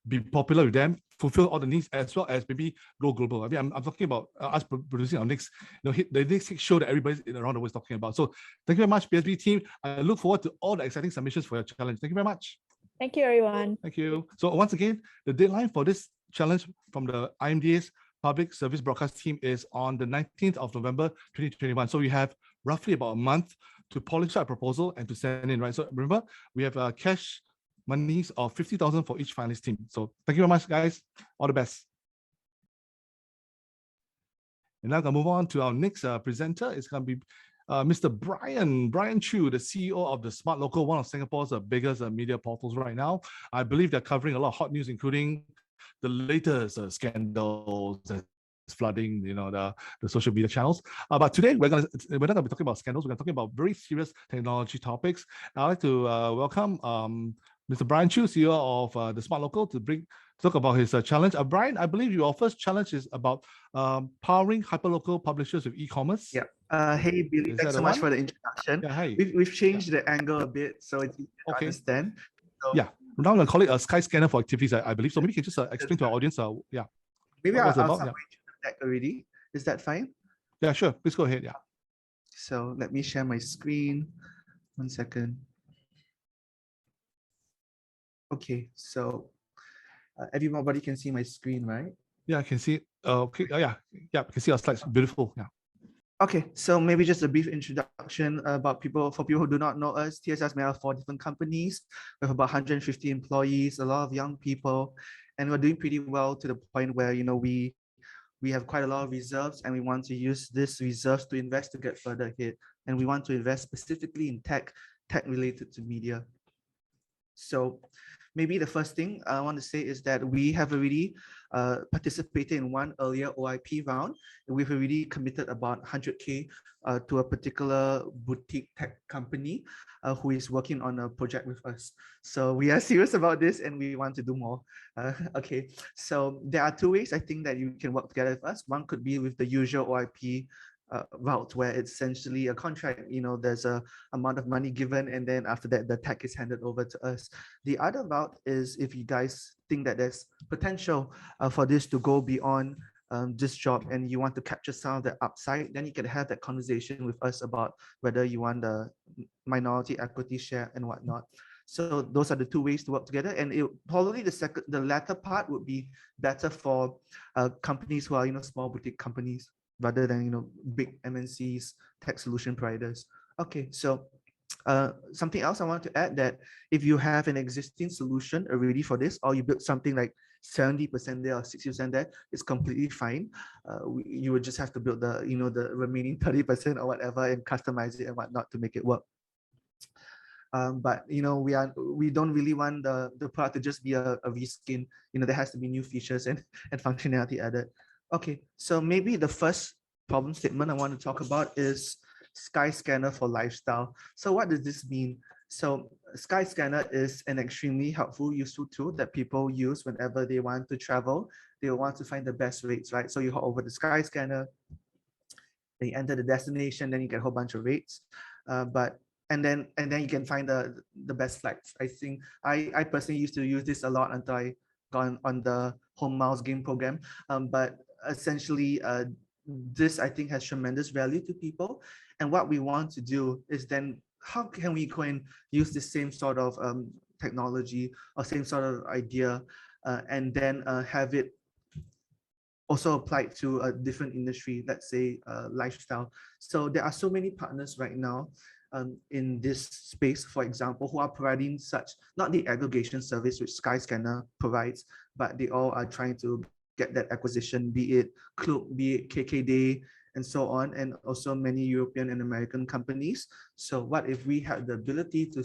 be popular with them, fulfill all the needs, as well as maybe go global. I mean, I'm talking about us producing our next, the next show that everybody around the world is talking about. So thank you very much, PSB team. I look forward to all the exciting submissions for your challenge. Thank you very much. Thank you, everyone. Thank you. So once again, the deadline for this challenge from the IMDA's Public Service Broadcast team is on the 19th of November, 2021. So we have roughly about a month to polish our proposal and to send in, right? So remember, we have cash monies of 50,000 for each finalist team. So thank you very much, guys. All the best. And now I'm going to move on to our next presenter. It's going to be Mr. Brian Chu, the CEO of the Smart Local, one of Singapore's biggest media portals right now. I believe they're covering a lot of hot news, including the latest scandals that's flooding, the social media channels. But today we're not going to be talking about scandals. We're going to be talking about very serious technology topics. I'd like to welcome Mr. Brian Chu, CEO of the Smart Local, to talk about his challenge. Brian, I believe your first challenge is about powering hyperlocal publishers with e-commerce. Yeah. Hey, Billy, thanks so much for the introduction. Yeah, hi. We've changed the angle a bit, so it's easy to understand. So, yeah, now I'm going to call it a Sky Scanner for activities, I believe. So maybe you can just explain to our audience. Yeah. Maybe I'll start with that already. Is that fine? Yeah, sure. Please go ahead. Yeah. So let me share my screen. 1 second. Okay, so everybody can see my screen, right? Yeah, I can see. Okay. Yeah, I can see our slides. Beautiful. Yeah. Okay, so maybe just a brief introduction about for people who do not know us. TSR is made of 4 different companies. We have about 150 employees, a lot of young people, and we're doing pretty well to the point where we have quite a lot of reserves, and we want to use these reserves to invest to get further ahead. And we want to invest specifically in tech related to media. So maybe the first thing I want to say is that we have already participated in one earlier OIP round. And we've already committed about 100K to a particular boutique tech company who is working on a project with us. So we are serious about this and we want to do more. Okay, so there are 2 ways I think that you can work together with us. One could be with the usual OIP route, where it's essentially a contract, there's a amount of money given, and then after that the tech is handed over to us. The other route is if you guys think that there's potential for this to go beyond this job and you want to capture some of the upside, then you can have that conversation with us about whether you want the minority equity share and whatnot. So those are the 2 ways to work together, and probably the latter part would be better for companies who are small boutique companies, rather than big MNCs, tech solution providers. Okay, so something else I want to add, that if you have an existing solution already for this, or you build something like 70% there or 60% there, it's completely fine. You would just have to build the the remaining 30% or whatever and customize it and whatnot to make it work. But we don't really want the product to just be a reskin. There has to be new features and functionality added. Okay, so maybe the first problem statement I want to talk about is Sky Scanner for lifestyle. So what does this mean? So Sky Scanner is an extremely helpful, useful tool that people use whenever they want to travel. They want to find the best rates, right? So you hop over the Sky Scanner, then you enter the destination, then you get a whole bunch of rates. And then you can find the best flights. I think I personally used to use this a lot until I got on the home miles game program. But essentially, this I think has tremendous value to people. And what we want to do is then, how can we go and use the same sort of technology or same sort of idea and then have it also applied to a different industry, let's say lifestyle. So there are so many partners right now in this space, for example, who are providing such, not the aggregation service which Skyscanner provides, but they all are trying to get that acquisition, be it Klook, be it KKday, and so on, and also many European and American companies. So what if we had the ability to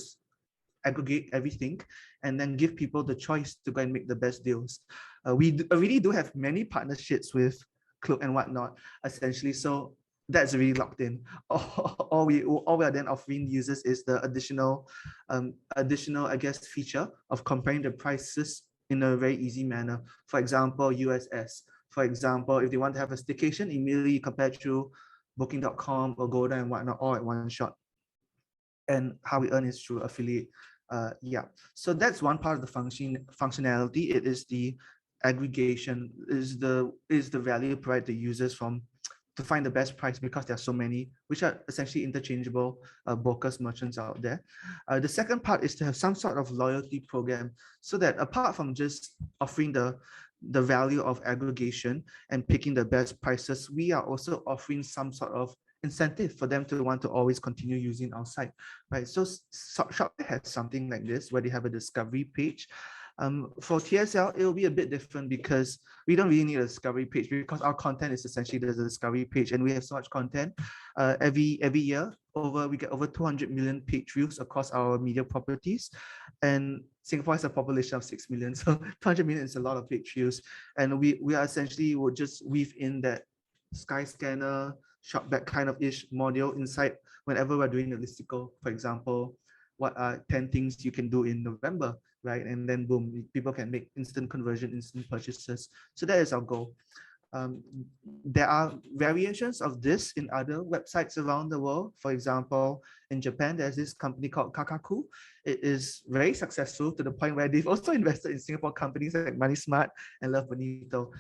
aggregate everything and then give people the choice to go and make the best deals? We already do have many partnerships with Klook and whatnot, essentially. So that's really locked in. All we are then offering users is the additional, I guess, feature of comparing the prices in a very easy manner. For example, USS. For example, if they want to have a staycation, immediately compare through Booking.com or Agoda and whatnot, all at one shot. And how we earn is through affiliate. Yeah. So that's one part of the functionality. It is the aggregation, is the value provided to users to find the best price, because there are so many, which are essentially interchangeable brokers, merchants out there. The second part is to have some sort of loyalty program, so that apart from just offering the value of aggregation and picking the best prices, we are also offering some sort of incentive for them to want to always continue using our site, right? So Shopify has something like this, where they have a discovery page. For TSL, it will be a bit different because we don't really need a discovery page because our content is essentially the discovery page, and we have so much content. Every year, we get over 200 million page views across our media properties, and Singapore has a population of 6 million, so 200 million is a lot of page views, and we are essentially will just weave in that Skyscanner shopback kind of ish module inside whenever we're doing a listicle. For example, what are 10 things you can do in November, right? And then boom, people can make instant conversion, instant purchases. So that is our goal. There are variations of this in other websites around the world. For example, in Japan, there's this company called Kakaku. It is very successful to the point where they've also invested in Singapore companies like Money Smart and Love Bonito.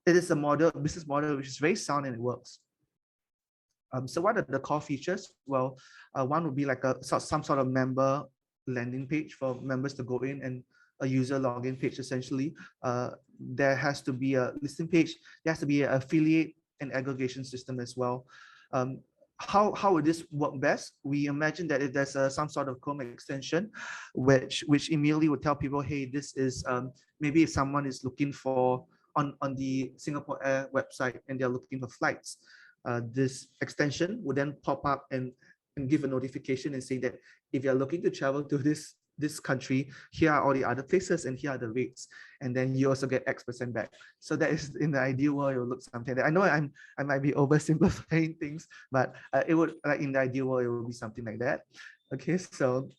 It is a business model which is very sound and it works. So what are the core features? Well, one would be like some sort of member landing page for members to go in, and a user login page essentially. There has to be a listing page. There has to be an affiliate and aggregation system as well. How would this work best? We imagine that if there's some sort of Chrome extension, which immediately would tell people, hey, this is maybe if someone is looking for on the Singapore Air website and they're looking for flights, this extension would then pop up and give a notification and say that if you're looking to travel to this country, here are all the other places and here are the rates, and then you also get X% back. So that is, in the ideal world, it will look something like that. I know I might be oversimplifying things, but it would, like, in the ideal world, it would be something like that. Okay, so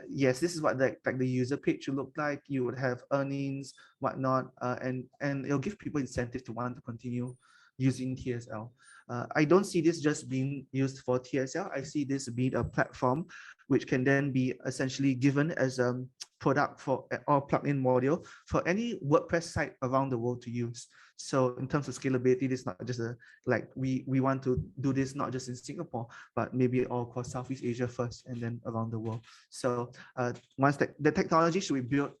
yes, this is what the user page should look like. You would have earnings, whatnot, and it'll give people incentive to want to continue using TSL. I don't see this just being used for TSL. I see this being a platform which can then be essentially given as a product for or plugin module for any WordPress site around the world to use. So in terms of scalability, this is not just we want to do this not just in Singapore, but maybe all across Southeast Asia first and then around the world. So once the technology should be built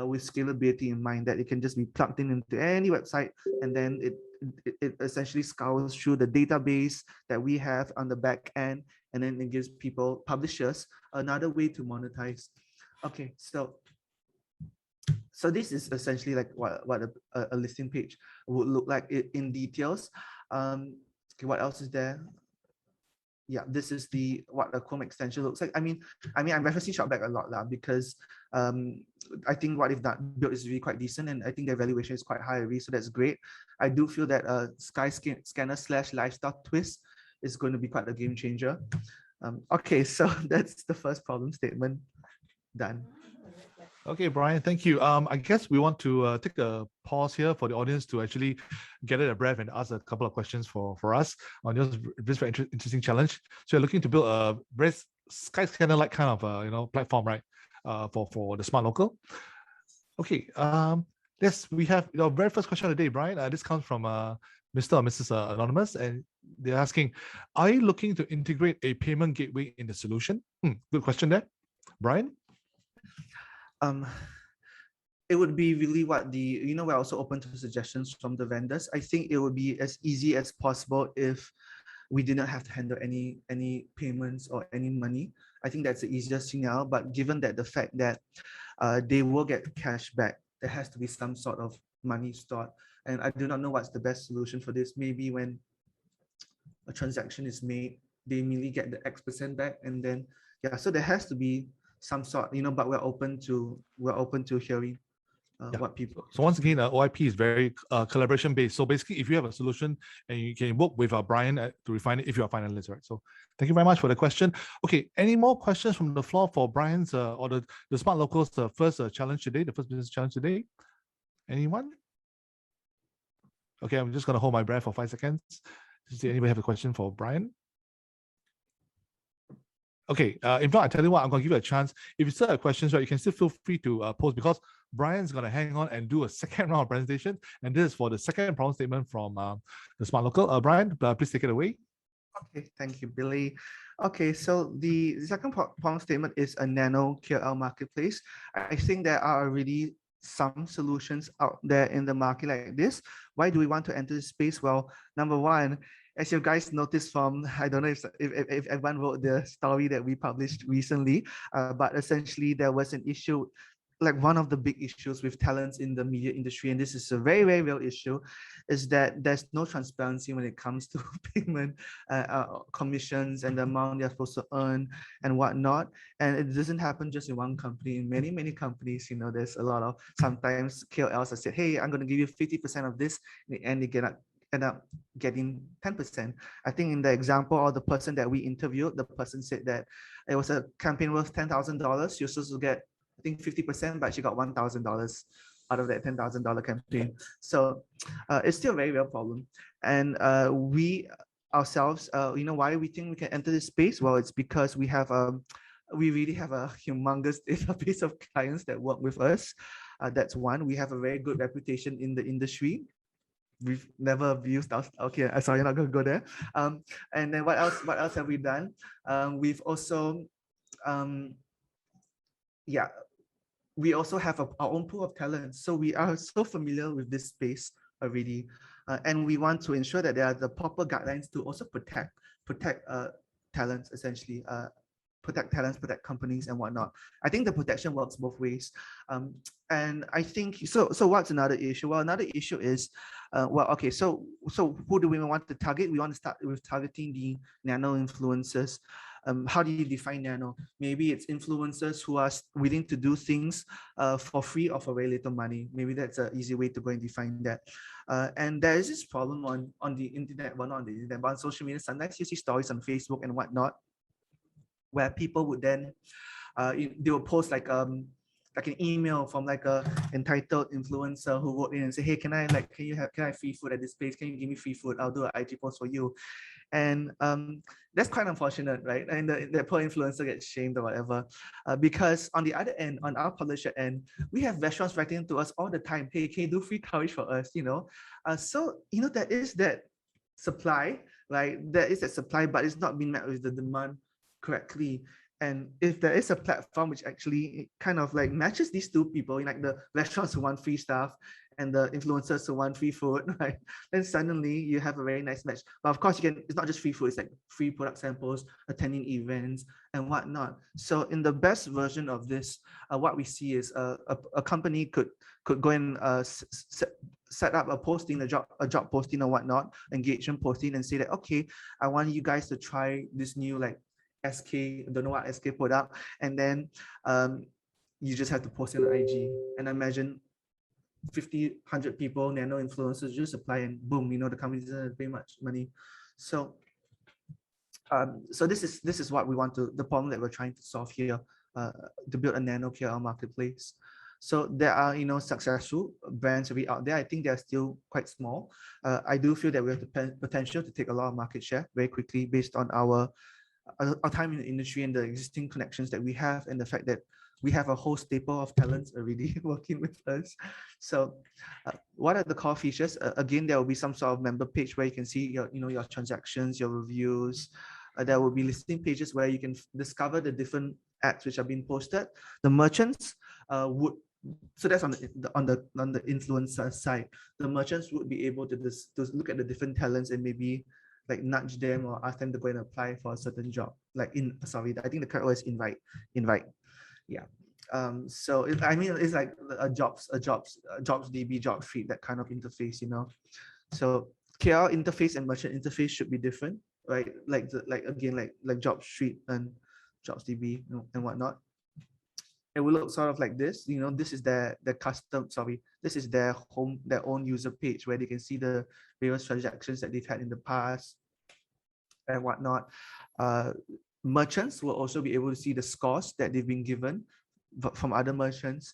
with scalability in mind, that it can just be plugged into any website, and then it essentially scours through the database that we have on the back end, and then it gives publishers another way to monetize. Okay, so this is essentially like what a listing page would look like in details. Okay, what else is there? Yeah, this is what the Chrome extension looks like. I mean, I'm referencing Shopback a lot now because I think what they've built is really quite decent, and I think their valuation is quite high already, so that's great. I do feel that Skyscanner / lifestyle twist is going to be quite a game changer. Okay, so that's the first problem statement done. Okay, Brian, thank you. I guess we want to take a pause here for the audience to actually get a breath and ask a couple of questions for us on this very interesting challenge. So you're looking to build a very Skyscanner-like kind of platform, right? For the smart local. Okay. Yes, we have our very first question of the day, Brian. This comes from Mr. or Mrs. Anonymous, and they're asking, are you looking to integrate a payment gateway in the solution? Good question there, Brian. It would be really what we're also open to suggestions from the vendors. I think it would be as easy as possible if we did not have to handle any payments or any money. I think that's the easiest thing now. But given that the fact that they will get cash back, there has to be some sort of money stored. And I do not know what's the best solution for this. Maybe when a transaction is made, they immediately get the X% back, and then so there has to be some sort, but we're open to hearing what people. So once again, OIP is very collaboration based. So basically, if you have a solution and you can work with Brian to refine it, if you're a finalist, right? So thank you very much for the question. Okay, any more questions from the floor for Brian's or the Smart Locals first challenge today, the first business challenge today? Anyone? Okay, I'm just gonna hold my breath for 5 seconds to see anybody have a question for Brian. Okay, if not, I tell you what, I'm going to give you a chance. If you still have questions, right, you can still feel free to post, because Brian's going to hang on and do a second round of presentation. And this is for the second problem statement from the Smart Local. Brian, please take it away. Okay, thank you, Billy. Okay, so the second problem statement is a nano KL marketplace. I think there are already some solutions out there in the market like this. Why do we want to enter this space? Well, number one, as you guys noticed from, I don't know if everyone wrote the story that we published recently, but essentially there was an issue like one of the big issues with talents in the media industry, and this is a very, very real issue, is that there's no transparency when it comes to payment, commissions, and the amount they're supposed to earn and whatnot. And it doesn't happen just in one company. In many, many companies, you know, there's a lot of, sometimes KOLs have said, hey, I'm going to give you 50% of this, and they end up getting 10%. I think in the example or the person that we interviewed, the person said that it was a campaign worth $10,000. You're supposed to get, I think, 50%, but she got $1,000 out of that $10,000 campaign. So it's still a very real problem. And we ourselves, you know, why we think we can enter this space? Well, it's because we really have a humongous database of clients that work with us. That's one. We have a very good reputation in the industry. We've never abused us. Okay, sorry, I'm not gonna go there. And then what else have we done? We've also, yeah, we also have our own pool of talents. So we are so familiar with this space already. And we want to ensure that there are the proper guidelines to also protect talents, essentially, protect talents, protect companies and whatnot. I think the protection works both ways. And I think, so what's another issue? Well, another issue is, well, okay, so who do we want to target? We want to start with targeting the nano influencers. How do you define nano? Maybe it's influencers who are willing to do things for free or for very little money. Maybe that's an easy way to go and define that. And there is this problem on the internet, well, not on the internet, but on social media. Sometimes you see stories on Facebook and whatnot, where people would then, they will post like an email from like a entitled influencer who wrote in and say, hey, can I have free food at this place? Can you give me free food? I'll do an IG post for you. And that's quite unfortunate, right? And the poor influencer gets shamed or whatever. Because on the other end, on our publisher end, we have restaurants writing to us all the time. Hey, can you do free coverage for us? You know, so you know there is that supply, right? There is that supply, but it's not being met with the demand correctly. And if there is a platform which actually kind of like matches these two people, like the restaurants who want free stuff and the influencers who want free food, right? Then suddenly you have a very nice match. But of course, it's not just free food, it's like free product samples, attending events and whatnot. So in the best version of this, what we see is a company could go and set up a posting, a job posting or whatnot, engagement posting, and say that, okay, I want you guys to try this new like SK, don't know what SK product, and then you just have to post it on IG. And imagine 50, 100 people, nano influencers, just apply and boom, you know, the company doesn't pay much money. So so this is what we want to, the problem that we're trying to solve here, to build a nano KL marketplace. So there are, you know, successful brands already out there. I think they're still quite small. I do feel that we have the potential to take a lot of market share very quickly based on our time in the industry and the existing connections that we have, and the fact that we have a whole staple of talents already working with us. So what are the core features? Again, there will be some sort of member page where you can see your, you know, your transactions, your reviews. There will be listing pages where you can discover the different ads which are being posted. The merchants so that's on the influencer side. The merchants would be able to look at the different talents and maybe like nudge them or ask them to go and apply for a certain job. Like I think the correct word is invite. Yeah. So I mean, it's like a jobs DB, job street, that kind of interface, you know. So KL interface and merchant interface should be different, right? Like job street and jobs DB, you know, and whatnot. It will look sort of like this, you know. This is their this is their own user page where they can see the various transactions that they've had in the past and whatnot. Merchants will also be able to see the scores that they've been given from other merchants.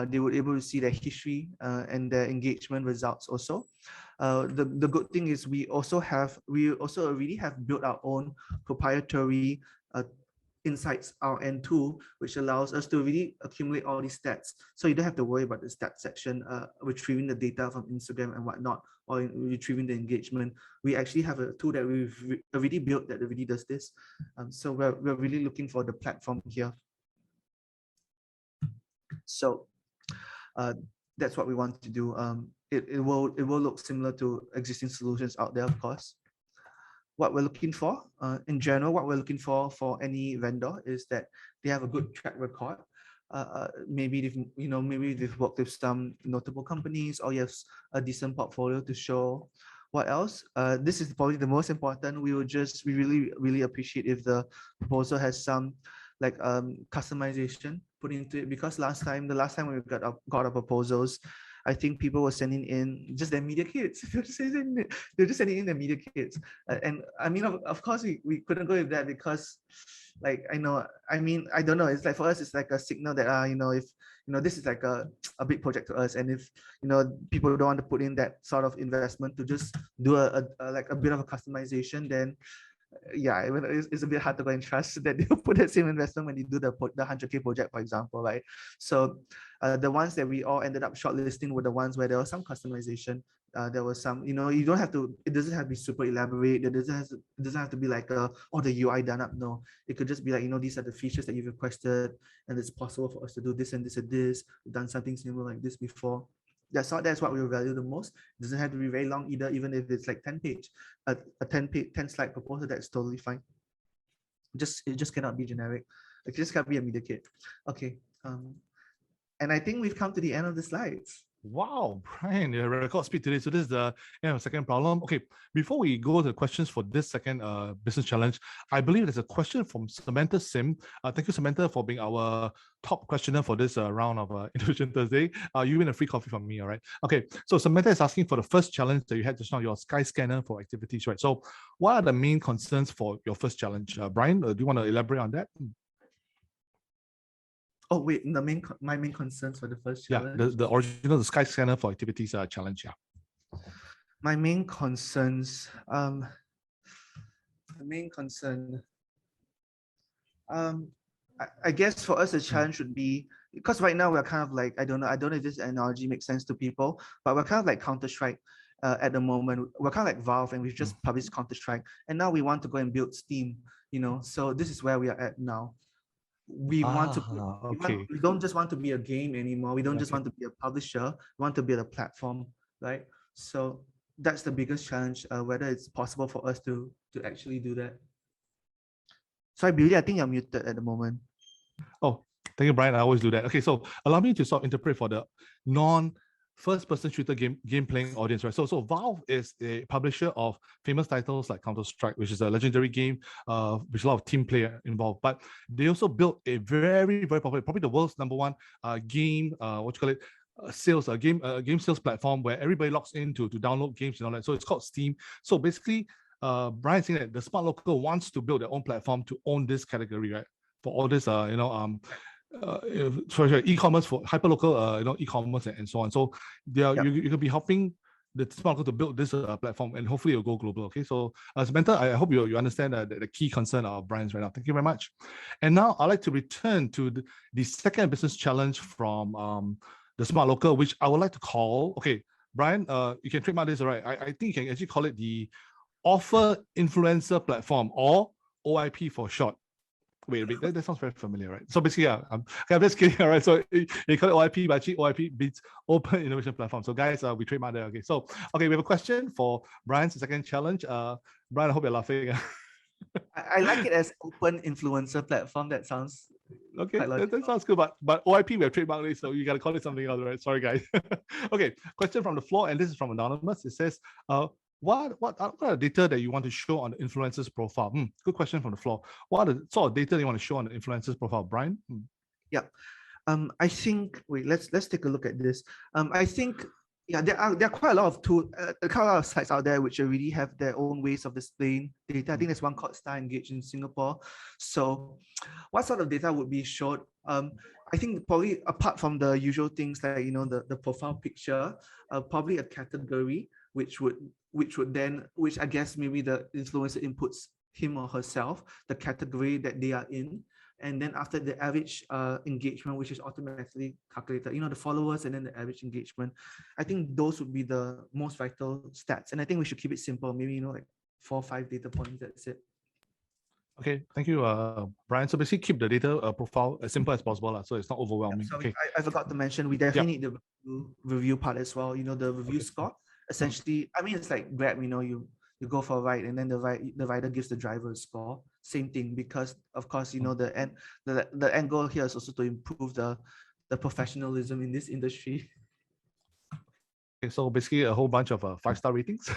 They would be able to see their history and their engagement results also. The good thing is we also already have built our own proprietary insights our end tool, which allows us to really accumulate all these stats. So you don't have to worry about the stats section, retrieving the data from Instagram and whatnot, or retrieving the engagement. We actually have a tool that we've already built that already does this. So we're really looking for the platform here. So that's what we want to do. It will look similar to existing solutions out there, of course. What we're looking for, in general, what we're looking for any vendor is that they have a good track record. maybe they've worked with some notable companies, or you have a decent portfolio to show. What else? This is probably the most important. We really appreciate if the proposal has some like customization put into it, because the last time when we got our proposals, I think people were sending in just their media kits. They're just sending in their media kits, and I mean, of course, we couldn't go with that, because, like, I don't know. It's like, for us, it's like a signal that if this is like a big project to us, and if people don't want to put in that sort of investment to just do a bit of a customization, then yeah, it's a bit hard to go and trust that they'll put that same investment when you do the 100K project, for example, right? So the ones that we all ended up shortlisting were the ones where there was some customization. There was some, you don't have to, it doesn't have to be super elaborate. It doesn't have to be like the UI done up. No, it could just be like, these are the features that you've requested, and it's possible for us to do this and this and this. We've done something similar like this before. That's what we value the most. It doesn't have to be very long either, even if it's like 10 slide proposal, that's totally fine. It just cannot be generic. It just can't be a media kit. Okay. And I think we've come to the end of the slides. Wow, Brian, your record speed today. So this is the second problem. Okay, before we go to the questions for this second business challenge, I believe there's a question from Samantha Sim. Thank you, Samantha, for being our top questioner for this round of Innovation Thursday. You win a free coffee from me, all right? Okay, so Samantha is asking for the first challenge that you had just now, your Sky Scanner for activities, right? So what are the main concerns for your first challenge? Brian, do you want to elaborate on that? Oh wait, my main concerns for the first challenge. Yeah, the original Sky Scanner for activities challenge. Yeah. My main concerns. The main concern. I guess for us the challenge would be, because right now we're kind of like, I don't know if this analogy makes sense to people, but we're kind of like Counter-Strike at the moment. We're kind of like Valve, and we've just published Counter-Strike, and now we want to go and build Steam. So this is where we are at now. We want to we don't just want to be a game anymore. We don't just want to be a publisher. We want to build a platform, right? So that's the biggest challenge, whether it's possible for us to actually do that. Sorry, Billy, I think you're muted at the moment. Oh, thank you, Brian. I always do that. Okay, so allow me to sort of interpret for the non-first-person shooter game-playing audience, right? So Valve is a publisher of famous titles like Counter-Strike, which is a legendary game, with a lot of team play involved. But they also built a very, very popular, probably the world's #1 game, game sales platform where everybody logs in to download games and all that. So it's called Steam. So basically, Brian's saying that the Smart Local wants to build their own platform to own this category, right? For all this, e-commerce, for hyperlocal, e-commerce and so on. So you could be helping the Smart Local to build this platform, and hopefully it'll go global. Okay, so Samantha, I hope you understand the key concern of Brian's right now. Thank you very much. And now I'd like to return to the second business challenge from the Smart Local, which I would like to call, okay, Brian, you can trademark this, all right? I think you can actually call it the Offer Influencer Platform, or OIP for short. Wait, that sounds very familiar, right? So basically, I'm just kidding, all right? So you call it OIP, but actually OIP beats Open Innovation Platform. So guys, we trademark there. Okay, so we have a question for Brian's second challenge. Brian, I hope you're laughing. I like it as Open Influencer Platform. That sounds okay. That sounds good, but OIP we have trademarked it, so you gotta call it something else, right? Sorry, guys. Okay, question from the floor, and this is from Anonymous. It says, what are the data that you want to show on the influencer's profile? Good question from the floor. What are the sort of data you want to show on the influencer's profile, Brian? Yeah, I think, wait, let's take a look at this. I think, yeah, there are quite a lot of quite a lot of sites out there which already have their own ways of displaying data. I think there's one called Star Engage in Singapore. So what sort of data would be showed? I think probably apart from the usual things like, the profile picture, probably a category which I guess maybe the influencer inputs him or herself, the category that they are in. And then after the average engagement, which is automatically calculated, the followers and then the average engagement. I think those would be the most vital stats. And I think we should keep it simple, maybe, like 4 or 5 data points, that's it. Okay, thank you, Brian. So basically keep the data profile as simple as possible, so it's not overwhelming. Yeah, okay. I forgot to mention, we definitely need the review part as well, the review score. Essentially, I mean, it's like Grab, you you go for a ride, and then the rider gives the driver a score. Same thing, because of course, the end goal here is also to improve the professionalism in this industry. Okay, so basically a whole bunch of 5-star ratings,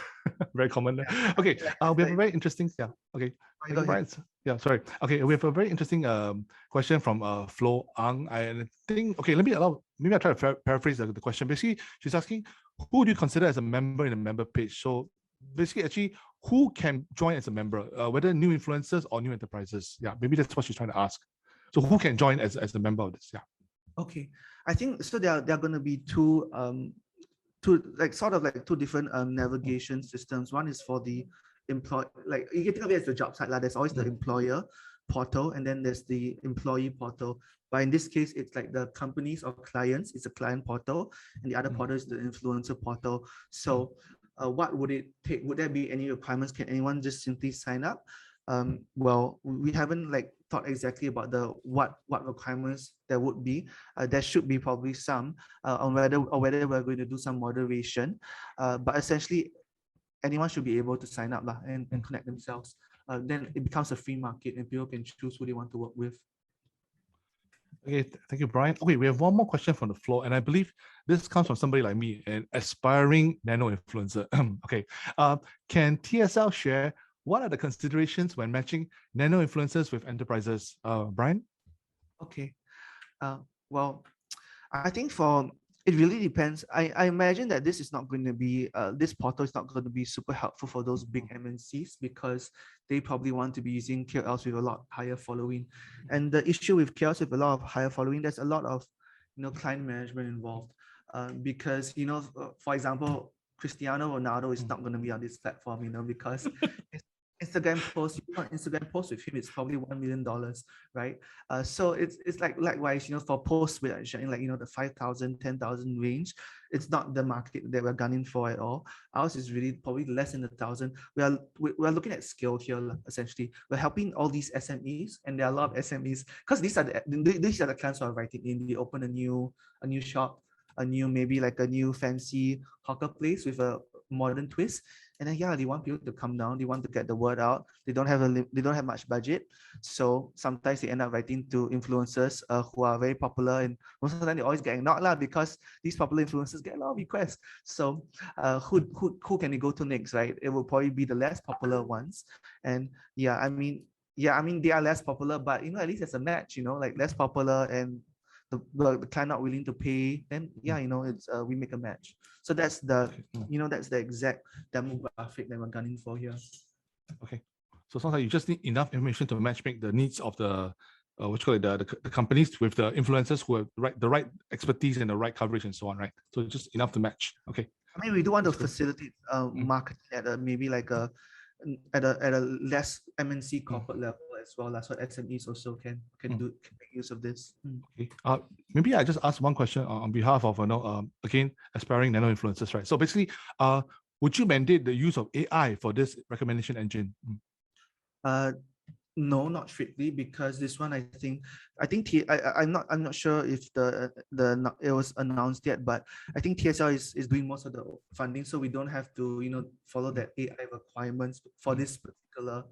very common. Okay, we have a very interesting, okay. Thank you, Brian. Yeah, sorry. Okay, we have a very interesting question from Flo Ang. I think, okay, maybe I try to paraphrase the question. Basically, she's asking, who do you consider as a member in a member page? So basically, actually, who can join as a member, whether new influencers or new enterprises? Yeah, maybe that's what she's trying to ask. So who can join as a member of this? Yeah. Okay, I think so. There are going to be two different navigation systems. One is for the employee, like you can think of it as the job site. Like there's always the employer portal, and then there's the employee portal. But in this case, it's like the companies or clients, it's a client portal, and the other portal is the influencer portal. So what would it take? Would there be any requirements? Can anyone just simply sign up? Well, we haven't thought exactly about what requirements there would be. There should be probably some on whether we're going to do some moderation. But essentially, anyone should be able to sign up and connect themselves. Then it becomes a free market, and people can choose who they want to work with. Okay, thank you, Brian. Okay, we have one more question from the floor, and I believe this comes from somebody like me, an aspiring nano influencer. Okay, can TSL share what are the considerations when matching nano influencers with enterprises? Brian? Okay. Well, I think it really depends. I imagine that this is not going to be, this portal is not going to be super helpful for those big MNCs, because they probably want to be using KOLs with a lot higher following. And the issue with KOLs with a lot of higher following, there's a lot of client management involved. Because, for example, Cristiano Ronaldo is not going to be on this platform, because Instagram post with him, it's probably $1 million, right? So it's likewise, for posts with the 5,000, 10,000 range, it's not the market that we're gunning for at all. Ours is really probably less than 1,000. We're looking at scale here. Essentially, we're helping all these SMEs, and there are a lot of SMEs, because these are the clients who are writing in. They open a new shop, maybe a new fancy hawker place with a modern twist, and then they want people to come down, they want to get the word out, they don't have much budget, so sometimes they end up writing to influencers who are very popular, and most of the time they always get ignored because these popular influencers get a lot of requests. So who can they go to next, right? It will probably be the less popular ones. And they are less popular, but at least there's a match, less popular and the client not willing to pay, then it's we make a match. So that's the that's the exact demographic that we're gunning for here. Okay, so sounds like you just need enough information to matchmake the needs of the the companies with the influencers who have the right expertise and the right coverage and so on, right? So just enough to match. Okay. I mean, we do want to facilitate marketing at maybe at a less MNC corporate level as well, so SMEs also can make use of this. Okay. Maybe I just ask one question on behalf of again aspiring nano influencers, right? So basically, would you mandate the use of AI for this recommendation engine? No, not strictly, because this one I'm not sure if it was announced yet, but I think TSL is doing most of the funding, so we don't have to follow that AI requirements for this particular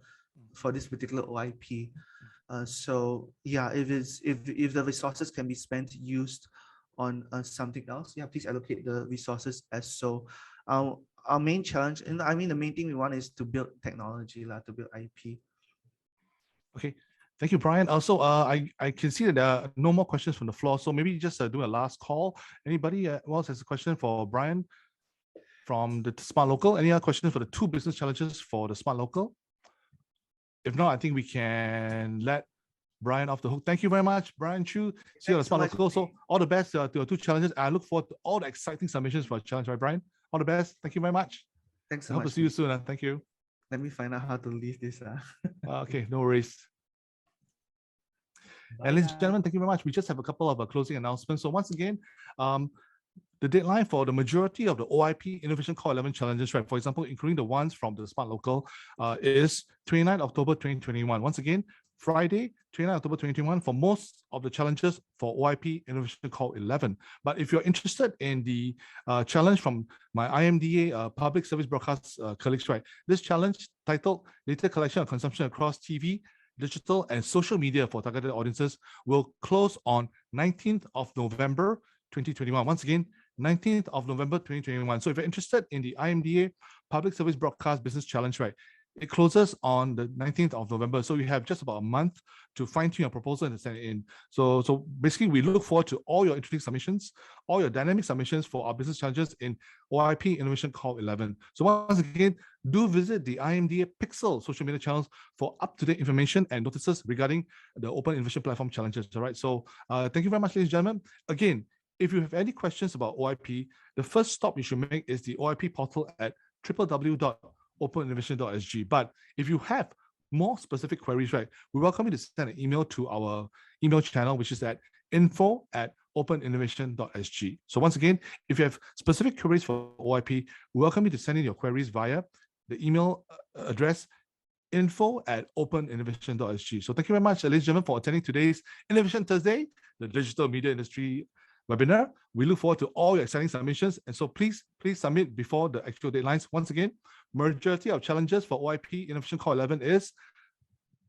OIP. So yeah, if the resources can be used on something else, please allocate the resources as so. Our main challenge, and I mean the main thing we want is to build technology, to build IP. Okay, thank you, Brian. Also, I can see that there are no more questions from the floor, so maybe just do a last call. Anybody else has a question for Brian from the Smart Local? Any other questions for the 2 business challenges for the Smart Local? If not, I think we can let Brian off the hook. Thank you very much, Brian Chu. See you on the Smart Local. So all the best to your 2 challenges. I look forward to all the exciting submissions for a challenge, right, Brian? All the best. Thank you very much. Thanks so much. Hope to see you soon. Thank you. Let me find out how to leave this. Okay, no worries. And ladies and gentlemen, thank you very much. We just have a couple of closing announcements. So once again, the deadline for the majority of the OIP Innovation Core 11 challenges, right, for example, including the ones from the Smart Local, is 29 October 2021. Once again, Friday, 29 October 2021 for most of the challenges for OIP Innovation Call 11. But if you're interested in the challenge from my IMDA public service broadcast colleagues, right, this challenge titled Data Collection and Consumption Across TV, Digital and Social Media for Targeted Audiences will close on 19th of November 2021. Once again, 19th of November 2021. So if you're interested in the IMDA Public Service Broadcast Business Challenge, right, it closes on the 19th of November. So you have just about a month to fine-tune your proposal and send it in. So basically, we look forward to all your interesting submissions, all your dynamic submissions for our business challenges in OIP Innovation Call 11. So once again, do visit the IMDA Pixel social media channels for up-to-date information and notices regarding the Open Innovation Platform challenges. All right. So thank you very much, ladies and gentlemen. Again, if you have any questions about OIP, the first stop you should make is the OIP portal at www.openinnovation.sg. But if you have more specific queries, right, we welcome you to send an email to our email channel, which is at info@openinnovation.sg. So once again, if you have specific queries for OIP, we welcome you to send in your queries via the email address info@openinnovation.sg. So thank you very much, ladies and gentlemen, for attending today's Innovation Thursday, the digital media industry webinar. We look forward to all your exciting submissions. And so please submit before the actual deadlines. Once again, majority of challenges for OIP Innovation Call 11 is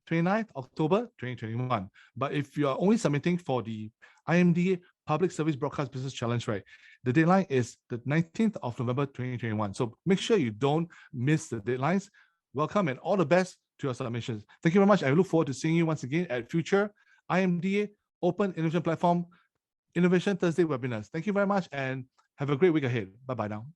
29th October 2021. But if you are only submitting for the IMDA Public Service Broadcast Business Challenge, right, the deadline is the 19th of November 2021. So make sure you don't miss the deadlines. Welcome and all the best to your submissions. Thank you very much. I look forward to seeing you once again at future IMDA Open Innovation Platform Innovation Thursday webinars. Thank you very much and have a great week ahead. Bye-bye now.